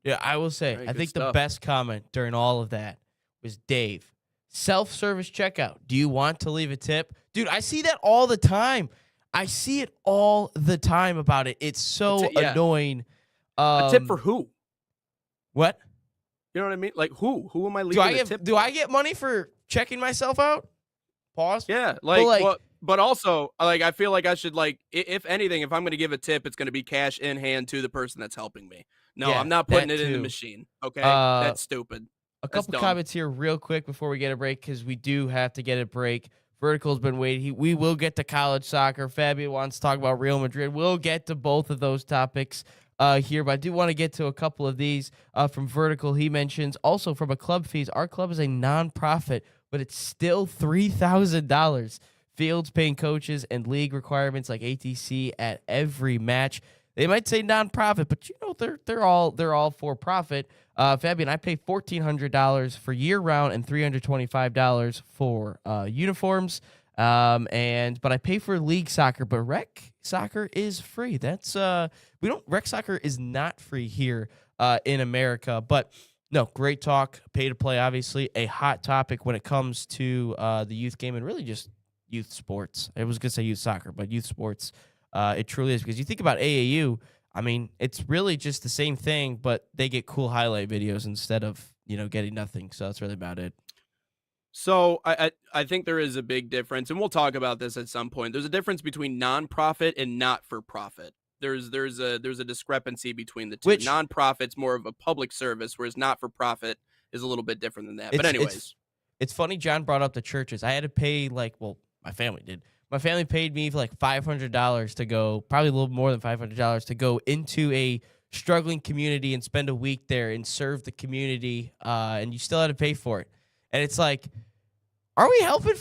Yeah, I will say, I think the best comment during all of that was Dave. Self-service checkout. Do you want to leave a tip? Dude, I see that all the time. I see it all the time about it. It's so annoying. A tip for who? What? You know what I mean? Like who? Who am I leaving a tip? Do I get money for checking myself out? Pause. Yeah, but also, I feel like I should, if anything, if I'm going to give a tip, it's going to be cash in hand to the person that's helping me. No, I'm not putting it in the machine. Okay, that's stupid. A couple comments here real quick before we get a break, because we do have to get a break. Vertical's been waiting. We will get to college soccer. Fabian wants to talk about Real Madrid. We'll get to both of those topics here, but I do want to get to a couple of these from Vertical. He mentions also from a club fees. Our club is a non-profit, but it's still $3,000. Fields paying coaches and league requirements like ATC at every match. They might say non-profit, but they're all for profit. Fabian, I pay $1,400 for year-round and $325 for uniforms. But I pay for league soccer, but rec soccer is free. That's rec soccer is not free here in America. But no, great talk. Pay to play, obviously a hot topic when it comes to the youth game and really just youth sports. I was gonna say youth soccer, but youth sports. It truly is, because you think about AAU, I mean, it's really just the same thing, but they get cool highlight videos instead of, getting nothing. So that's really about it. So I think there is a big difference, and we'll talk about this at some point. There's a difference between nonprofit and not-for-profit. There's a discrepancy between the two. Which, nonprofit's more of a public service, whereas not-for-profit is a little bit different than that. But anyways. It's funny John brought up the churches. I had to pay my family did. My family paid me for $500 to go, probably a little more than $500 to go into a struggling community and spend a week there and serve the community, and you still had to pay for it. And it's like, are we helping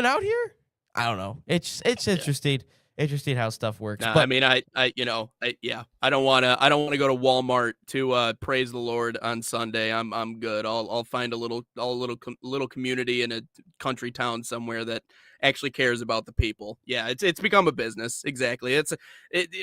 out here? I don't know. It's interesting. Interesting how stuff works. Nah, but I mean, I don't want to go to Walmart to praise the Lord on Sunday. I'm good. I'll find a little community in a country town somewhere that actually cares about the people. Yeah, it's become a business. Exactly.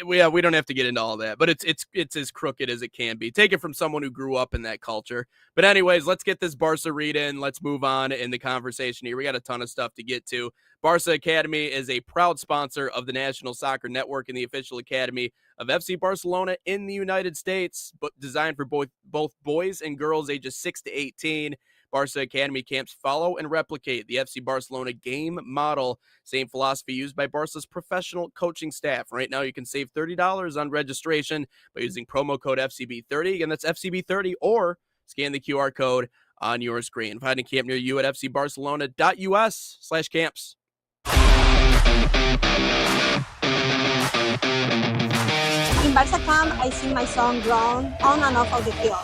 We don't have to get into all that, but it's as crooked as it can be. Take it from someone who grew up in that culture. But anyways, let's get this Barca read in. Let's move on in the conversation here. We got a ton of stuff to get to. Barca Academy is a proud sponsor of the National Soccer Network and the official academy of FC Barcelona in the United States, but designed for both boys and girls ages 6 to 18. Barca Academy camps follow and replicate the FC Barcelona game model. Same philosophy used by Barca's professional coaching staff. Right now, you can save $30 on registration by using promo code FCB30. Again, that's FCB30, or scan the QR code on your screen. Find a camp near you at fcbarcelona.us/camps. In Barca camp, I sing my song "Grown" on and off of the field.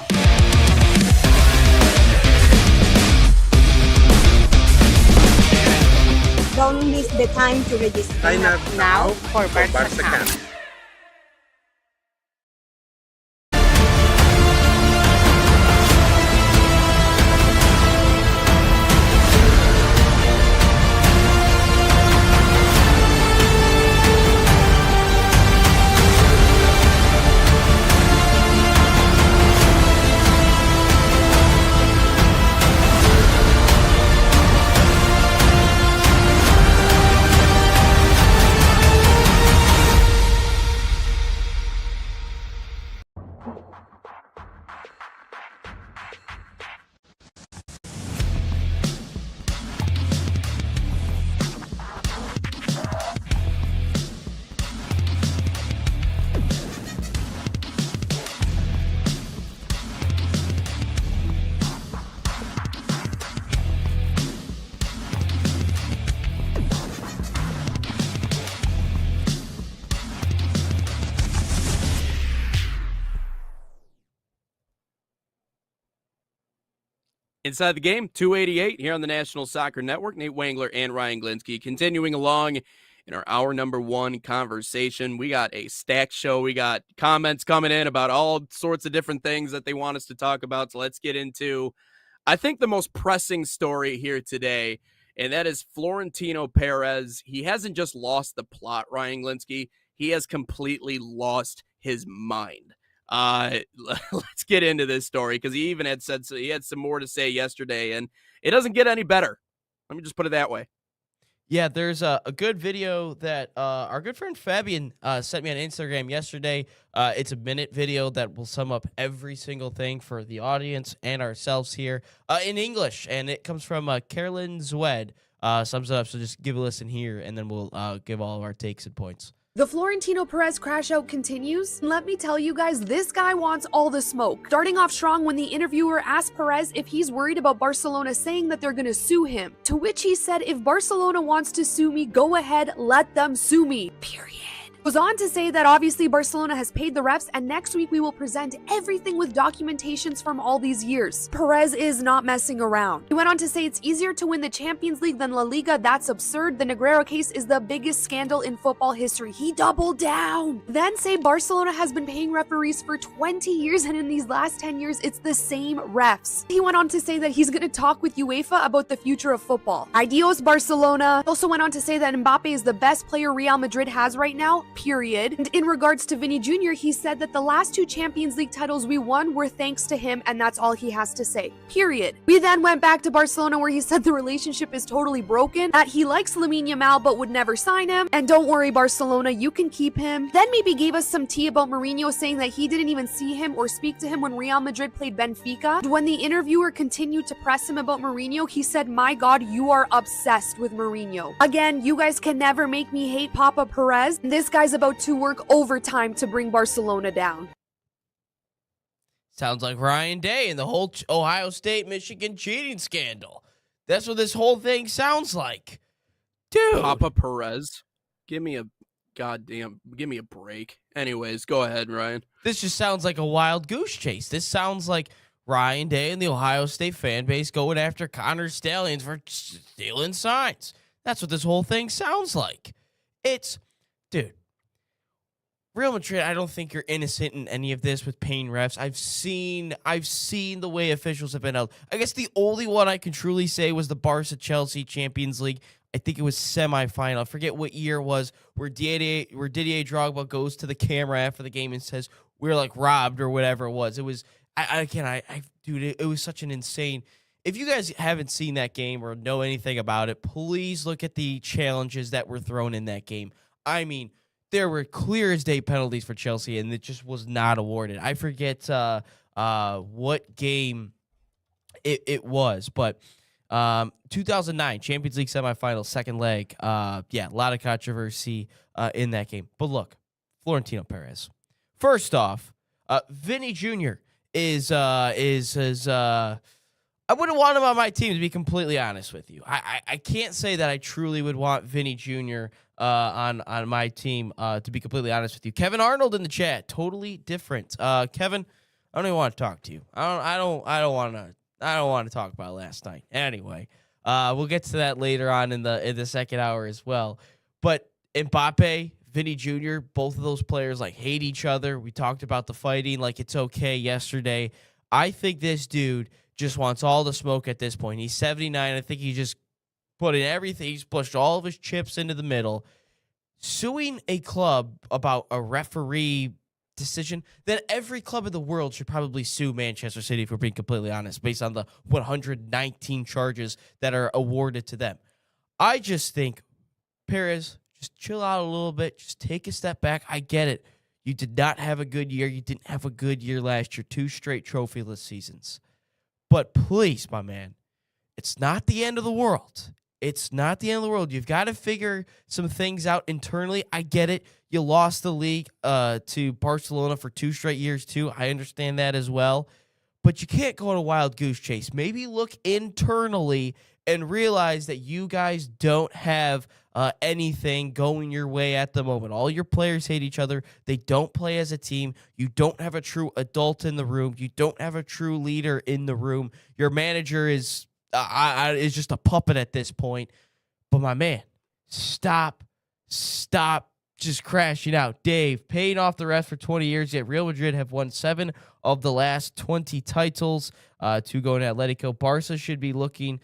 Don't miss the time to register. Sign up now for Barca camp. Inside the Game, 288 here on the National Soccer Network. Nate Wangler and Ryan Glinsky continuing along in our hour number 1 conversation. We got a stacked show. We got comments coming in about all sorts of different things that they want us to talk about. So let's get into, I think, the most pressing story here today, and that is Florentino Perez. He hasn't just lost the plot, Ryan Glinsky. He has completely lost his mind. Let's get into this story, because he even had said he had some more to say yesterday, and it doesn't get any better. Let me just put it that way. Yeah, there's a good video that our good friend Fabian sent me on Instagram yesterday. It's a minute video that will sum up every single thing for the audience and ourselves here in English, and it comes from Carolyn Zwed. Sums it up, so just give a listen here, and then we'll give all of our takes and points. The Florentino Perez crash out continues. Let me tell you guys, this guy wants all the smoke. Starting off strong when the interviewer asked Perez if he's worried about Barcelona saying that they're gonna sue him. To which he said, if Barcelona wants to sue me, go ahead, let them sue me. Period. Goes on to say that obviously Barcelona has paid the refs, and next week we will present everything with documentations from all these years. Perez is not messing around. He went on to say it's easier to win the Champions League than La Liga. That's absurd. The Negreira case is the biggest scandal in football history. He doubled down. Then say Barcelona has been paying referees for 20 years, and in these last 10 years it's the same refs. He went on to say that he's going to talk with UEFA about the future of football. Adios Barcelona. He also went on to say that Mbappe is the best player Real Madrid has right now. Period. And in regards to Vinny Jr., he said that the last 2 Champions League titles we won were thanks to him, and that's all he has to say. Period. We then went back to Barcelona, where he said the relationship is totally broken, that he likes Lamine Yamal but would never sign him, and don't worry Barcelona, you can keep him. Then maybe gave us some tea about Mourinho, saying that he didn't even see him or speak to him when Real Madrid played Benfica. And when the interviewer continued to press him about Mourinho, he said, my God, you are obsessed with Mourinho. Again, you guys can never make me hate Papa Perez. This guy's about to work overtime to bring Barcelona down. Sounds like Ryan Day and the whole Ohio State-Michigan cheating scandal. That's what this whole thing sounds like. Dude. Papa Perez. Give me a break. Anyways, go ahead, Ryan. This just sounds like a wild goose chase. This sounds like Ryan Day and the Ohio State fan base going after Connor Stallions for stealing signs. That's what this whole thing sounds like. Dude, Real Madrid, I don't think you're innocent in any of this with paying refs. I've seen the way officials have been held. I guess the only one I can truly say was the Barca-Chelsea Champions League. I think it was semifinal. I forget what year it was, where Didier Drogba goes to the camera after the game and says, we're like robbed or whatever it was. It was, dude, it was such an insane. If you guys haven't seen that game or know anything about it, please look at the challenges that were thrown in that game. I mean, there were clear as day penalties for Chelsea, and it just was not awarded. I forget what game it was, but 2009 Champions League semifinal, second leg. A lot of controversy in that game. But look, Florentino Perez. First off, Vinny Jr. is I wouldn't want him on my team, to be completely honest with you. I can't say that I truly would want Vinny Jr. On my team, to be completely honest with you. Kevin Arnold in the chat, totally different. Kevin, I don't even want to talk to you. I don't want to talk about last night. Anyway, we'll get to that later on in the second hour as well. But Mbappe, Vinny Jr., both of those players hate each other. We talked about the fighting like it's okay yesterday. I think this dude just wants all the smoke at this point. He's 79. I think he just put in everything. He's pushed all of his chips into the middle. Suing a club about a referee decision that every club in the world should probably sue Manchester City, if we're being completely honest, based on the 119 charges that are awarded to them. I just think, Perez, just chill out a little bit. Just take a step back. I get it. You did not have a good year. You didn't have a good year last year. 2 straight trophyless seasons. But please, my man, it's not the end of the world. It's not the end of the world. You've got to figure some things out internally. I get it. You lost the league to Barcelona for 2 straight years, too. I understand that as well. But you can't go on a wild goose chase. Maybe look internally and realize that you guys don't have anything going your way at the moment. All your players hate each other. They don't play as a team. You don't have a true adult in the room. You don't have a true leader in the room. Your manager is just a puppet at this point. But my man, stop just crashing out. Dave, paying off the rest for 20 years, yet Real Madrid have won 7 of the last 20 titles, 2 going to Atletico. Barca should be looking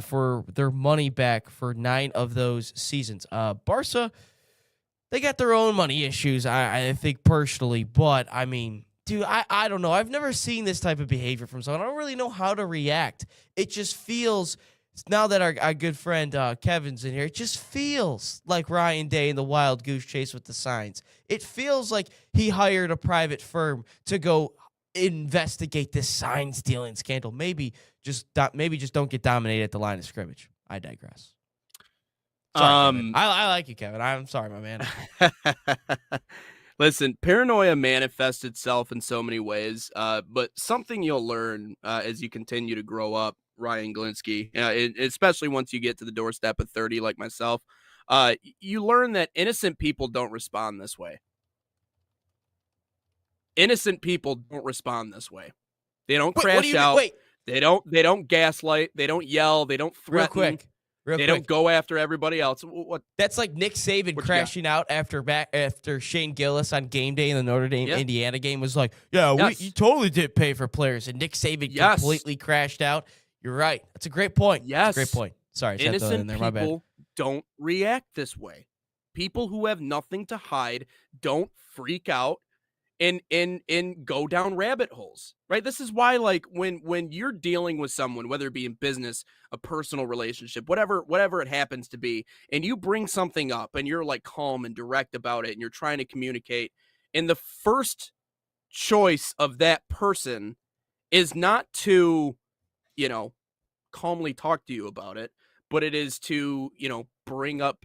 for their money back for 9 of those seasons. Barca, they got their own money issues, I think, personally. But, I mean, dude, I don't know. I've never seen this type of behavior from someone. I don't really know how to react. It just feels... Now that our good friend Kevin's in here, it just feels like Ryan Day in the Wild Goose Chase with the signs. It feels like he hired a private firm to go investigate this sign stealing scandal. Maybe just don't get dominated at the line of scrimmage. I digress. Sorry, I like you, Kevin. I'm sorry, my man. Listen, paranoia manifests itself in so many ways, but something you'll learn as you continue to grow up, Ryan Glinsky, especially once you get to the doorstep of 30 like myself, you learn that innocent people don't respond this way. Innocent people don't respond this way. They don't crash out. Wait. They don't gaslight. They don't yell. They don't threaten. Real quick. Don't go after everybody else. What? That's like Nick Saban crashing out after Shane Gillis on game day in the Notre Dame Indiana game was like, you totally did pay for players, and Nick Saban completely crashed out. You're right. That's a great point. Yes. That's a great point. Sorry, innocent in there. My bad. People don't react this way. People who have nothing to hide don't freak out and go down rabbit holes. Right? This is why, like, when you're dealing with someone, whether it be in business, a personal relationship, whatever it happens to be, and you bring something up and you're like calm and direct about it and you're trying to communicate, and the first choice of that person is not to, calmly talk to you about it, but it is to, bring up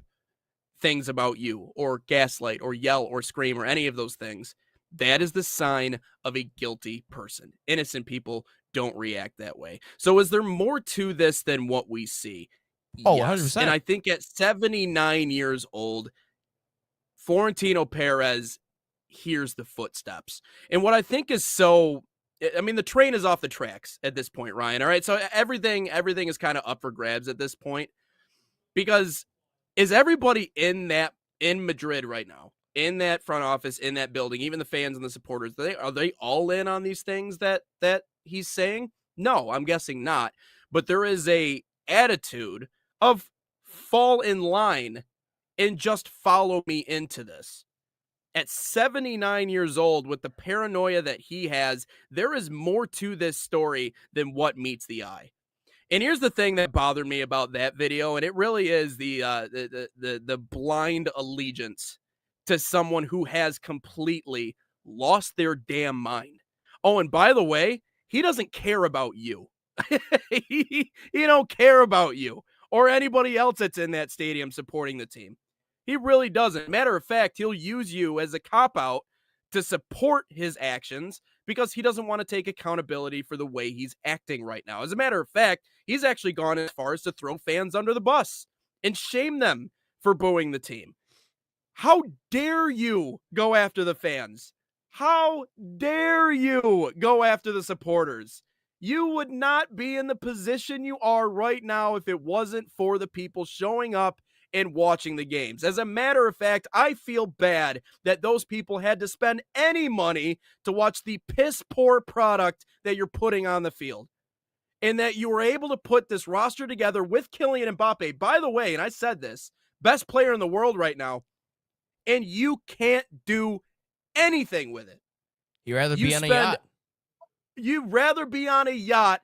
things about you or gaslight or yell or scream or any of those things. That is the sign of a guilty person. Innocent people don't react that way. So is there more to this than what we see? Oh, yes. 100%. And I think at 79 years old, Florentino Perez hears the footsteps. And what I think is the train is off the tracks at this point, Ryan. All right. So everything is kind of up for grabs at this point, because is everybody in Madrid right now, in that front office, in that building, even the fans and the supporters, are they all in on these things that he's saying? No, I'm guessing not. But there is a attitude of fall in line and just follow me into this. At 79 years old, with the paranoia that he has, there is more to this story than what meets the eye. And here's the thing that bothered me about that video, and it really is the blind allegiance to someone who has completely lost their damn mind. Oh, and by the way, he doesn't care about you. he don't care about you or anybody else that's in that stadium supporting the team. He really doesn't. Matter of fact, he'll use you as a cop-out to support his actions because he doesn't want to take accountability for the way he's acting right now. As a matter of fact, he's actually gone as far as to throw fans under the bus and shame them for booing the team. How dare you go after the fans? How dare you go after the supporters? You would not be in the position you are right now if it wasn't for the people showing up and watching the games. As a matter of fact, I feel bad that those people had to spend any money to watch the piss poor product that you're putting on the field. And that you were able to put this roster together with Kylian Mbappe. By the way, and I said this, best player in the world right now, and you can't do anything with it. You'd rather be on a yacht. You'd rather be on a yacht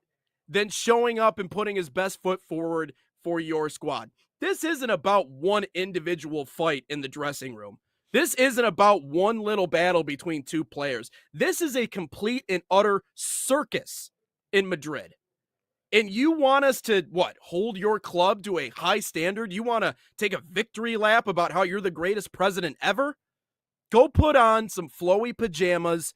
than showing up and putting his best foot forward for your squad. This isn't about one individual fight in the dressing room. This isn't about one little battle between two players. This is a complete and utter circus in Madrid. And you want us to, hold your club to a high standard? You want to take a victory lap about how you're the greatest president ever? Go put on some flowy pajamas,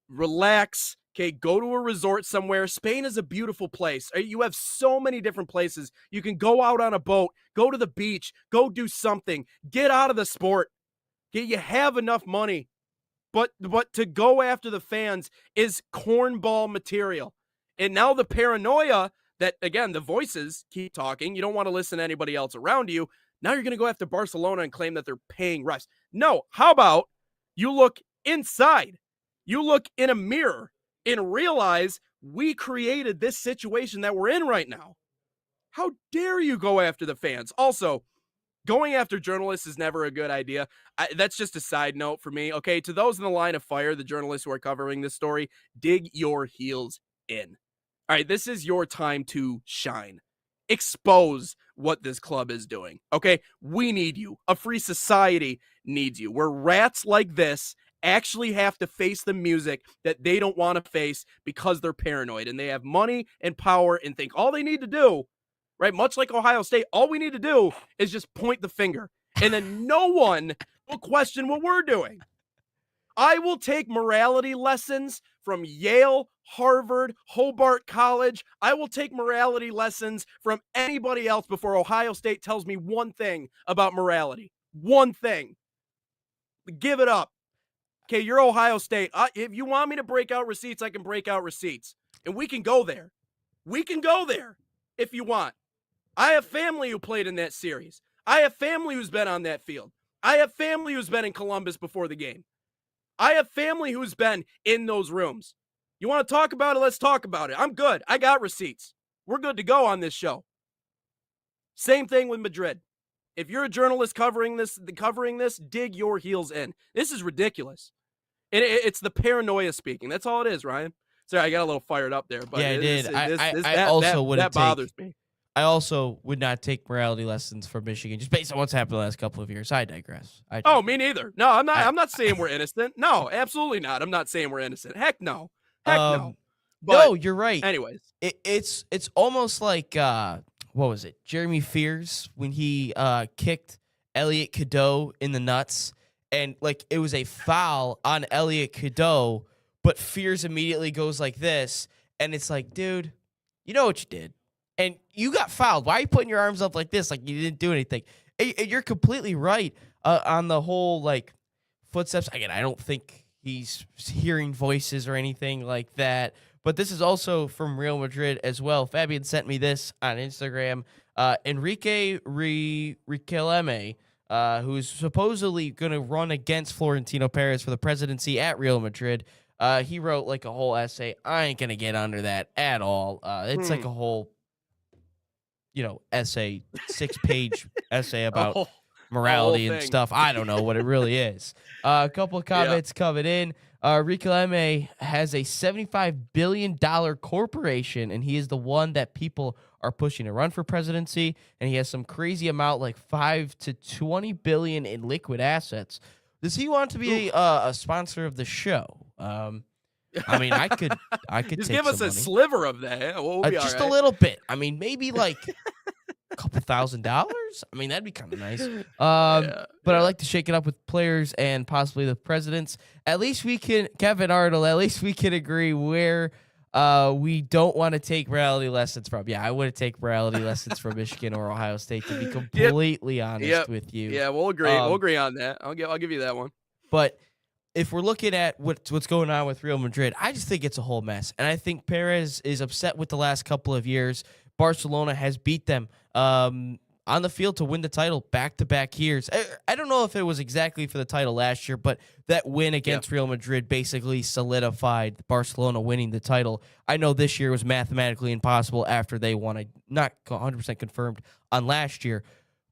relax, Okay, go to a resort somewhere. Spain is a beautiful place. You have so many different places. You can go out on a boat, go to the beach, go do something. Get out of the sport. Okay, you have enough money. But to go after the fans is cornball material. And now the paranoia that, again, the voices keep talking. You don't want to listen to anybody else around you. Now you're going to go after Barcelona and claim that they're paying refs. No, how about you look inside? You look in a mirror and realize we created this situation that we're in right now. How dare you go after the fans? Also, going after journalists is never a good idea. That's just a side note for me. Okay, to those in the line of fire, the journalists who are covering this story, dig your heels in. All right, this is your time to shine. Expose what this club is doing. Okay, we need you. A free society needs you. Where rats like this actually have to face the music that they don't want to face because they're paranoid and they have money and power and think all they need to do, right? Much like Ohio State, all we need to do is just point the finger and then no one will question what we're doing. I will take morality lessons from Yale, Harvard, Hobart College. I will take morality lessons from anybody else before Ohio State tells me one thing about morality. One thing. Give it up. Okay, you're Ohio State. If you want me to break out receipts, I can break out receipts. And we can go there. We can go there if you want. I have family who played in that series. I have family who's been on that field. I have family who's been in Columbus before the game. I have family who's been in those rooms. You want to talk about it? Let's talk about it. I'm good. I got receipts. We're good to go on this show. Same thing with Madrid. If you're a journalist covering this, dig your heels in. This is ridiculous. It's the paranoia speaking. That's all it is, Ryan. Sorry, I got a little fired up there. But yeah, I did. That bothers me. I also would not take morality lessons from Michigan just based on what's happened the last couple of years. I digress. Oh, me neither. No, I'm not. I'm not saying we're innocent. No, absolutely not. I'm not saying we're innocent. Heck no. Heck no. But no, you're right. Anyways, it's almost like what was it? Jeremy Fears when he kicked Elliot Cadeau in the nuts, and like it was a foul on Elliot Cadeau, but Fears immediately goes like this, and it's like, dude, you know what you did. And you got fouled. Why are you putting your arms up like this? Like you didn't do anything. And you're completely right on the whole like footsteps. Again, I don't think he's hearing voices or anything like that. But this is also from Real Madrid as well. Fabian sent me this on Instagram. Enrique Riquelme, who's supposedly going to run against Florentino Perez for the presidency at Real Madrid. He wrote like a whole essay. I ain't going to get under that at all. It's like a whole essay, 6-page essay about morality and stuff. I don't know what it really is. A couple of comments coming in. Riquelme has a $75 billion corporation, and he is the one that people are pushing to run for presidency, and he has some crazy amount, like 5 to 20 billion in liquid assets. Does he want to be a sponsor of the show? I mean, I could just take give us a money. sliver of that. We'll be just all right. a little bit. I mean, maybe like a couple $1,000. I mean, that'd be kind of nice. But I like to shake it up with players and possibly the presidents. At least we can, Kevin Arnold. At least we can agree where we don't want to take morality lessons from. Yeah, I wouldn't take morality lessons from Michigan or Ohio State, to be completely honest with you. Yeah, we'll agree. We'll agree on that. I'll give you that one. But if we're looking at what's going on with Real Madrid, I just think it's a whole mess. And I think Perez is upset with the last couple of years. Barcelona has beat them on the field to win the title back-to-back years. I don't know if it was exactly for the title last year, but that win against Real Madrid basically solidified Barcelona winning the title. I know this year was mathematically impossible after they won. Not 100% confirmed on last year.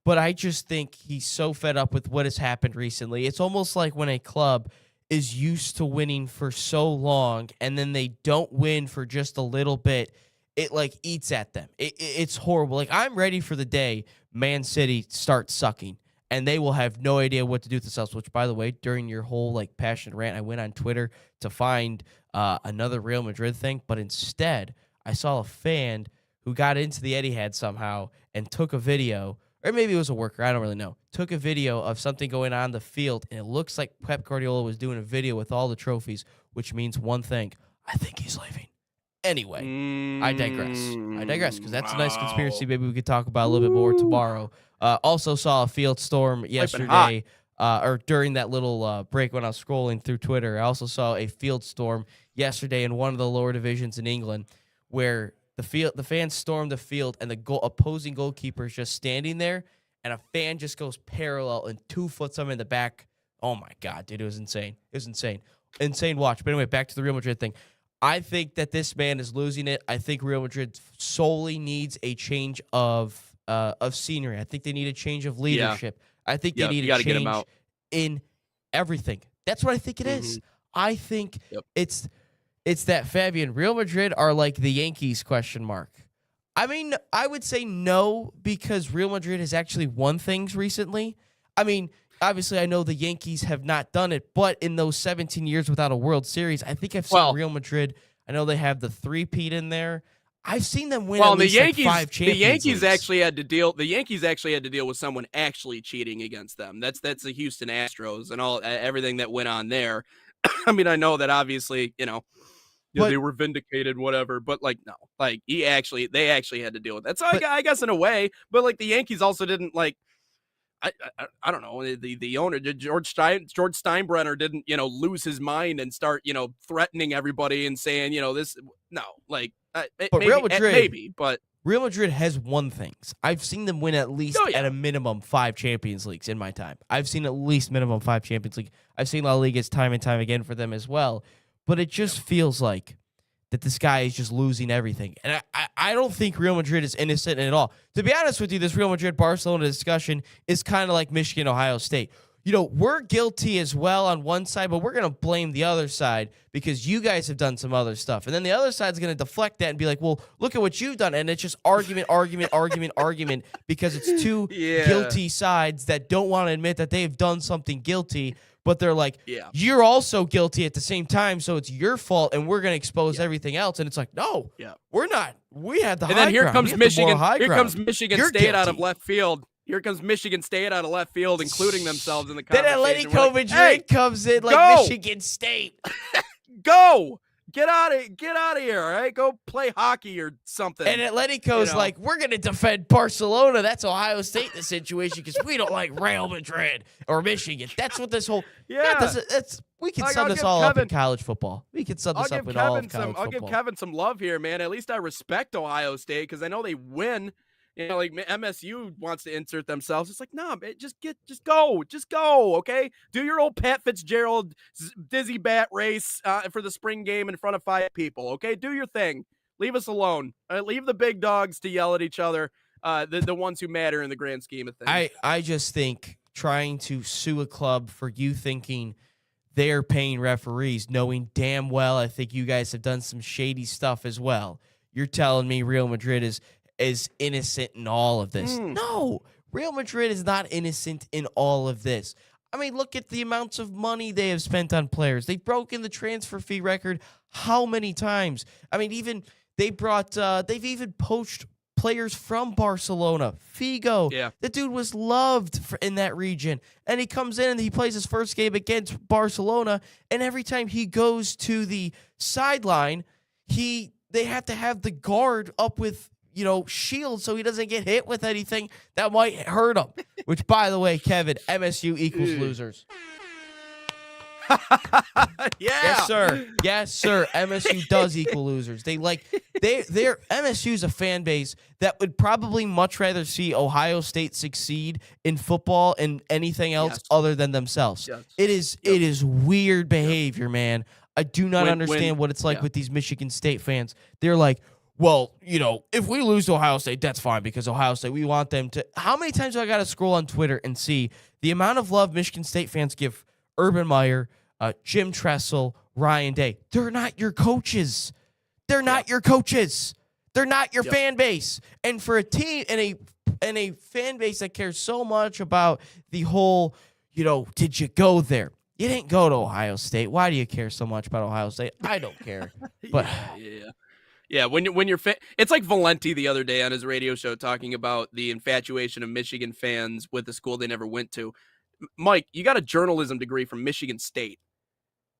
But I just think he's so fed up with what has happened recently. It's almost like when a club is used to winning for so long and then they don't win for just a little bit, it like eats at them. It's horrible. Like I'm ready for the day Man City starts sucking and they will have no idea what to do with themselves, which by the way, during your whole like passionate rant, I went on Twitter to find another Real Madrid thing, but instead I saw a fan who got into the Etihad somehow and took a video, or maybe it was a worker, I don't really know, took a video of something going on the field, and it looks like Pep Guardiola was doing a video with all the trophies, which means one thing. I think he's leaving. Anyway, I digress because that's a nice conspiracy. Maybe we could talk about a little bit more tomorrow. Also saw a field storm yesterday, or during that little break when I was scrolling through Twitter. I also saw a field storm yesterday in one of the lower divisions in England, where the fans stormed the field and the opposing goalkeeper is just standing there, and a fan just goes parallel and 2 foot him in the back. Oh my God, dude, it was insane. It was insane. Insane watch. But anyway, back to the Real Madrid thing. I think that this man is losing it. I think Real Madrid solely needs a change of scenery. I think they need a change of leadership. I think they need a change in everything. That's what I think it is. I think it's that, Fabian, Real Madrid are like the Yankees ? I mean, I would say no, because Real Madrid has actually won things recently. I mean, obviously, I know the Yankees have not done it, but in those 17 years without a World Series, I think I've seen Real Madrid. I know they have the 3-peat in there. I've seen them win at least like 5 Champions The Yankees Leagues. actually had to deal. The Yankees actually had to deal with someone actually cheating against them. That's the Houston Astros and all everything that went on there. I mean, I know that obviously, they were vindicated, whatever, but like, no, like they actually had to deal with that. So I guess in a way, but like the Yankees also didn't like. I don't know, the owner, George Steinbrenner, didn't, lose his mind and start, threatening everybody and saying, but Real Madrid, maybe, but Real Madrid has won things. I've seen them win at least at a minimum 5 Champions Leagues in my time. I've seen at least minimum 5 Champions League. I've seen La Ligas time and time again for them as well. But it just feels like that this guy is just losing everything. And I don't think Real Madrid is innocent at all. To be honest with you, this Real Madrid-Barcelona discussion is kind of like Michigan-Ohio State. We're guilty as well on one side, but we're going to blame the other side because you guys have done some other stuff. And then the other side's going to deflect that and be like, well, look at what you've done. And it's just argument because it's two guilty sides that don't want to admit that they've done something guilty. But they're like, you're also guilty at the same time, so it's your fault, and we're going to expose everything else. And it's like, no, we're not. We had the high ground. And then here comes Michigan. Here comes Michigan State State out of left field. Here comes Michigan State out of left field, including themselves in the conversation. Then Atletico Madrid comes in like Michigan State. Go! Get out of here, all right? Go play hockey or something. And Atletico's like, we're going to defend Barcelona. That's Ohio State in this situation because we don't like Real Madrid or Michigan. That's what this whole we can sum this all up in college football. We can sum this up in all of college football. I'll give Kevin some love here, man. At least I respect Ohio State because I know they win. Like MSU wants to insert themselves. It's like, nah, man, just go, okay? Do your old Pat Fitzgerald dizzy bat race for the spring game in front of 5 people, okay? Do your thing. Leave us alone. Leave the big dogs to yell at each other, the ones who matter in the grand scheme of things. I just think trying to sue a club for you thinking they're paying referees, knowing damn well I think you guys have done some shady stuff as well. You're telling me Real Madrid is innocent in all of this. No, Real Madrid is not innocent in all of this. I mean, look at the amounts of money they have spent on players. They've broken the transfer fee record how many times? I mean, they've even poached players from Barcelona. Figo, the dude was loved in that region. And he comes in and he plays his first game against Barcelona. And every time he goes to the sideline, they have to have the guard up with shield so he doesn't get hit with anything that might hurt him. Which, by the way, Kevin, MSU equals losers. Yes, sir. MSU does equal losers. They're MSU's a fan base that would probably much rather see Ohio State succeed in football and anything else other than themselves. Yes. It is weird behavior, man. I do not understand what it's like with these Michigan State fans. They're like, well, if we lose to Ohio State, that's fine because Ohio State, we want them to. How many times do I got to scroll on Twitter and see the amount of love Michigan State fans give Urban Meyer, Jim Tressel, Ryan Day? They're not your coaches. They're not your coaches. They're not your fan base. And for a team and a fan base that cares so much about the whole, did you go there? You didn't go to Ohio State. Why do you care so much about Ohio State? I don't care. But Yeah, when you're it's like Valenti the other day on his radio show talking about the infatuation of Michigan fans with the school they never went to. Mike, you got a journalism degree from Michigan State.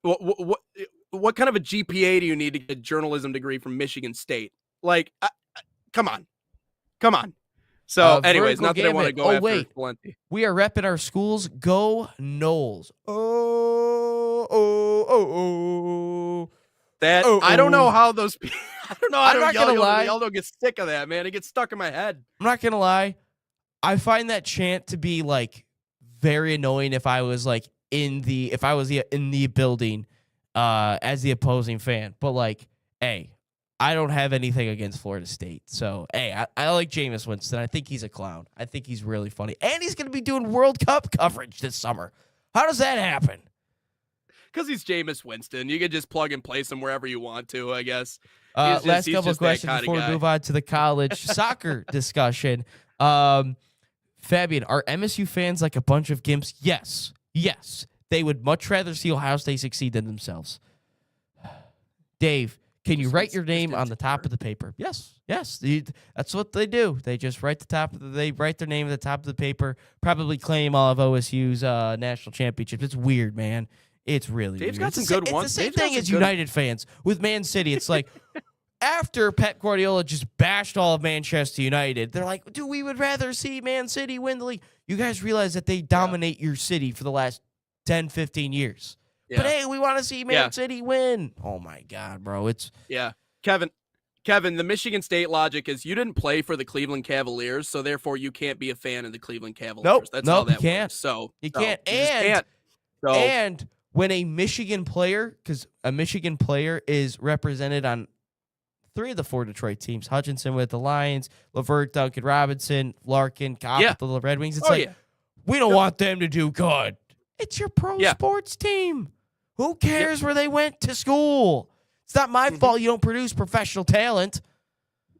what kind of a GPA do you need to get a journalism degree from Michigan State? Like, come on. So, anyways, not that I want to go after Valenti. We are repping our schools. Go Knowles. I don't know how those people. I don't know how I'm not gonna lie. Y'all don't get sick of that, man. It gets stuck in my head. I'm not gonna lie. I find that chant to be like very annoying if I was like in the building as the opposing fan. But like, hey, I don't have anything against Florida State. So, hey, I like Jameis Winston. I think he's a clown. I think he's really funny. And he's going to be doing World Cup coverage this summer. How does that happen? Because he's Jameis Winston. You can just plug and place him wherever you want to, I guess. Last couple of questions before we move on to the college soccer discussion. Fabian, are MSU fans like a bunch of gimps? Yes. They would much rather see Ohio State succeed than themselves. Dave, can you write your name on the top of the paper? Yes. That's what they do. They just write their name at the top of the paper, probably claim all of OSU's national championships. It's weird, man. It's really Dave's weird. got some good ones. It's the same thing as United fans with Man City. It's like after Pep Guardiola just bashed all of Manchester United, they're like, dude, we would rather see Man City win the league. You guys realize that they dominate your city for the last 10, 15 years. Yeah. But hey, we want to see Man City win. Oh my God, bro. Kevin, the Michigan State logic is you didn't play for the Cleveland Cavaliers, so therefore you can't be a fan of the Cleveland Cavaliers. That's how that can't. works. So you can't. And when a Michigan player, because a Michigan player is represented on 3 of the 4 Detroit teams, Hutchinson with the Lions, Levert, Duncan Robinson, Larkin, Kopp with the Red Wings. It's we don't want them to do good. It's your pro sports team. Who cares where they went to school? It's not my fault you don't produce professional talent.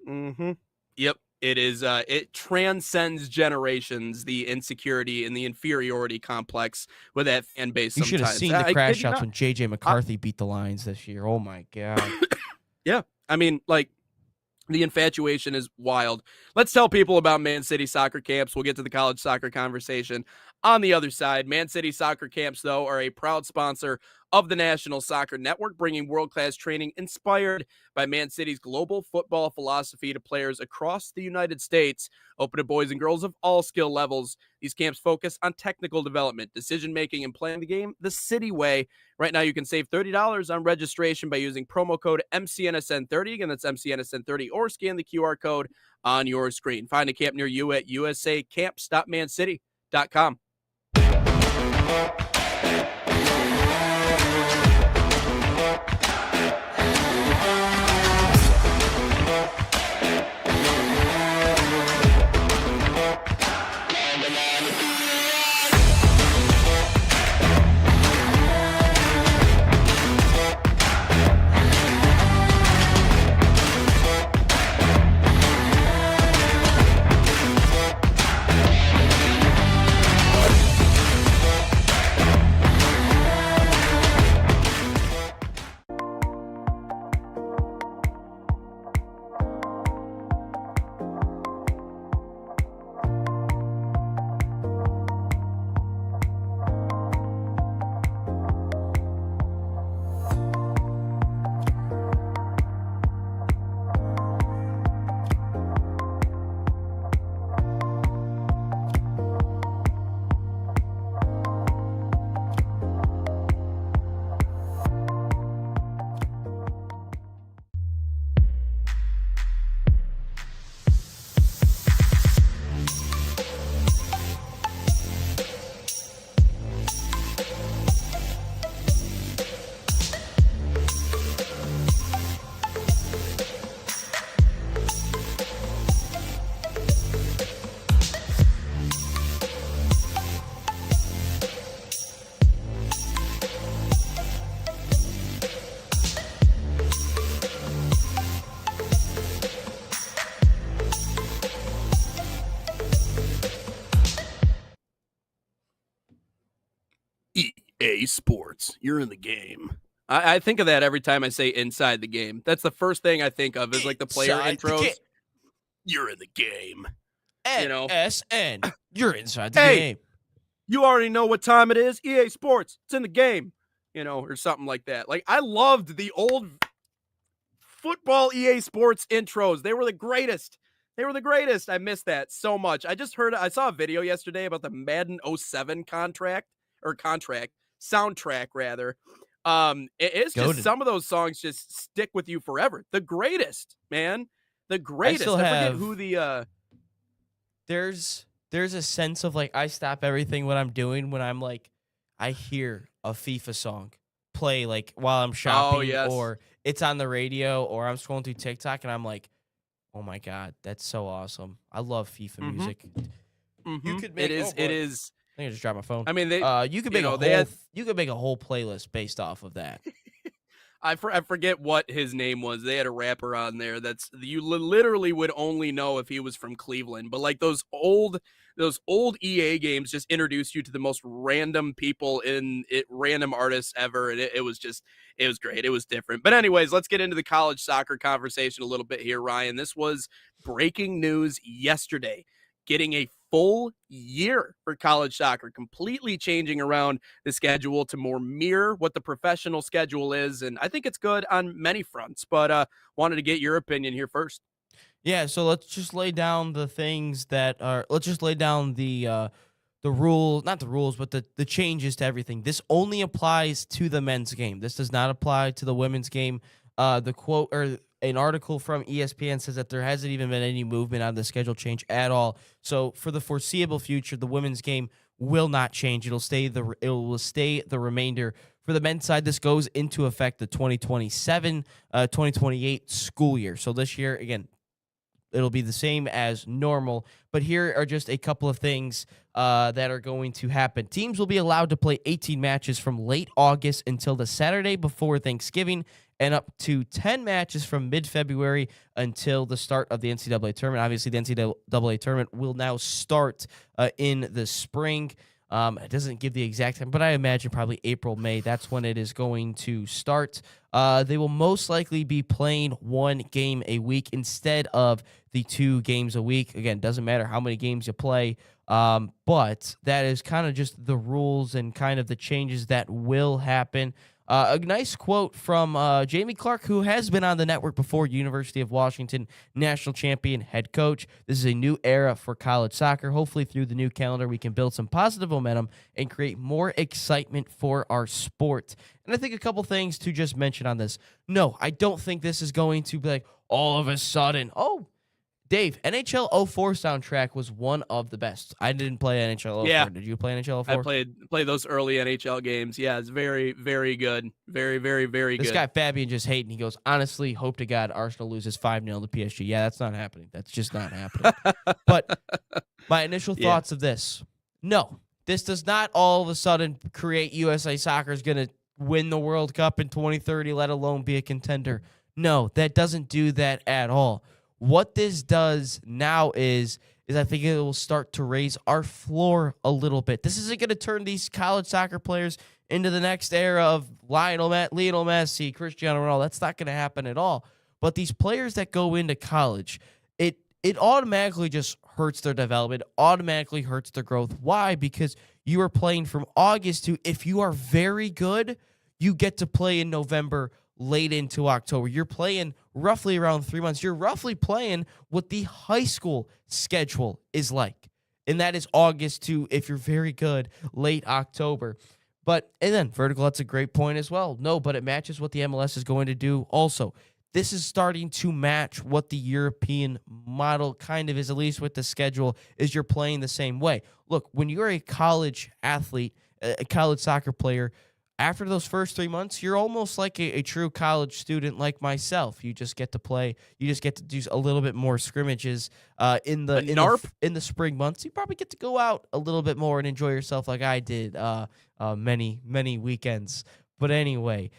Yep. It is. It transcends generations, the insecurity and the inferiority complex with that fan base. You should have seen the crash shots when J.J. McCarthy beat the Lions this year. Oh, my God. Yeah. I mean, like, the infatuation is wild. Let's tell people about Man City Soccer Camps. We'll get to the college soccer conversation on the other side. Man City Soccer Camps, though, are a proud sponsor of the National Soccer Network, bringing world-class training inspired by Man City's global football philosophy to players across the United States, open to boys and girls of all skill levels. These camps focus on technical development, decision-making, and playing the game the City way. Right now, you can save $30 on registration by using promo code MCNSN30. Again, that's MCNSN30, or scan the QR code on your screen. Find a camp near you at usacamps.mancity.com. EA Sports, you're in the game. I think of that every time I say inside the game. That's the first thing I think of is like the player intros. You're in the game. NSN. You're inside the game. You already know what time it is. EA Sports. It's in the game. or something like that. Like, I loved the old football EA Sports intros. They were the greatest. I missed that so much. I saw a video yesterday about the Madden 07 soundtrack rather. It's just some of those songs just stick with you forever. The greatest, man. The greatest. I forget who the there's a sense of like, I stop everything what I'm doing when I'm like, I hear a FIFA song play like while I'm shopping, or it's on the radio, or I'm scrolling through TikTok and I'm like, oh my God, that's so awesome. I love FIFA music. You could make it is. I think I just dropped my phone. I mean, you could make you could make a whole playlist based off of that. I forget what his name was. They had a rapper on there that's you literally would only know if he was from Cleveland. But like those old EA games just introduced you to the most random people random artists ever, and it was great. It was different. But anyways, let's get into the college soccer conversation a little bit here, Ryan. This was breaking news yesterday. Getting a full year for college soccer, completely changing around the schedule to more mirror what the professional schedule is. And I think it's good on many fronts, but wanted to get your opinion here first. Yeah, so let's just lay down the things that are, let's just lay down the rule, not the rules, but the changes to everything. This only applies to the men's game. This does not apply to the women's game. The quote, or an article from ESPN, says that there hasn't even been any movement on the schedule change at all. So for the foreseeable future, the women's game will not change. It will stay the remainder. For the men's side, this goes into effect the 2027-2028 school year. So this year, again, it'll be the same as normal. But here are just a couple of things that are going to happen. Teams will be allowed to play 18 matches from late August until the Saturday before Thanksgiving, and up to 10 matches from mid-February until the start of the NCAA tournament. Obviously, the NCAA tournament will now start in the spring. It doesn't give the exact time, but I imagine probably April, May. That's when it is going to start. They will most likely be playing one game a week instead of the 2 games a week. Again, doesn't matter how many games you play, but that is kind of just the rules and kind of the changes that will happen. A nice quote from Jamie Clark, who has been on the network before, University of Washington national champion head coach. This is a new era for college soccer. Hopefully through the new calendar, we can build some positive momentum and create more excitement for our sport. And I think a couple things to just mention on this. No, I don't think this is going to be like all of a sudden, oh, Dave, NHL 04 soundtrack was one of the best. I didn't play NHL 04. Yeah. Did you play NHL 04? I played those early NHL games. Yeah, it's very, very good. Very, very, very good. This guy Fabian just hating. He goes, honestly, hope to God Arsenal loses 5-0 to PSG. Yeah, that's not happening. That's just not happening. But my initial thoughts of this, no, this does not all of a sudden create USA Soccer is going to win the World Cup in 2030, let alone be a contender. No, that doesn't do that at all. What this does now is I think it will start to raise our floor a little bit. This isn't going to turn these college soccer players into the next era of Lionel Messi, Cristiano Ronaldo. That's not going to happen at all. But these players that go into college, it automatically just hurts their development, automatically hurts their growth. Why? Because you are playing from August to, if you are very good, you get to play in November, late into October. You're playing roughly around 3 months. You're roughly playing what the high school schedule is like. And that is August to, if you're very good, late October. And then vertical, that's a great point as well. No, but it matches what the MLS is going to do also. This is starting to match what the European model kind of is, at least with the schedule, is you're playing the same way. Look, when you're a college athlete, a college soccer player, after those first 3 months, you're almost like a true college student like myself. You just get to play. You just get to do a little bit more scrimmages in the spring months. You probably get to go out a little bit more and enjoy yourself like I did many weekends. But anyway,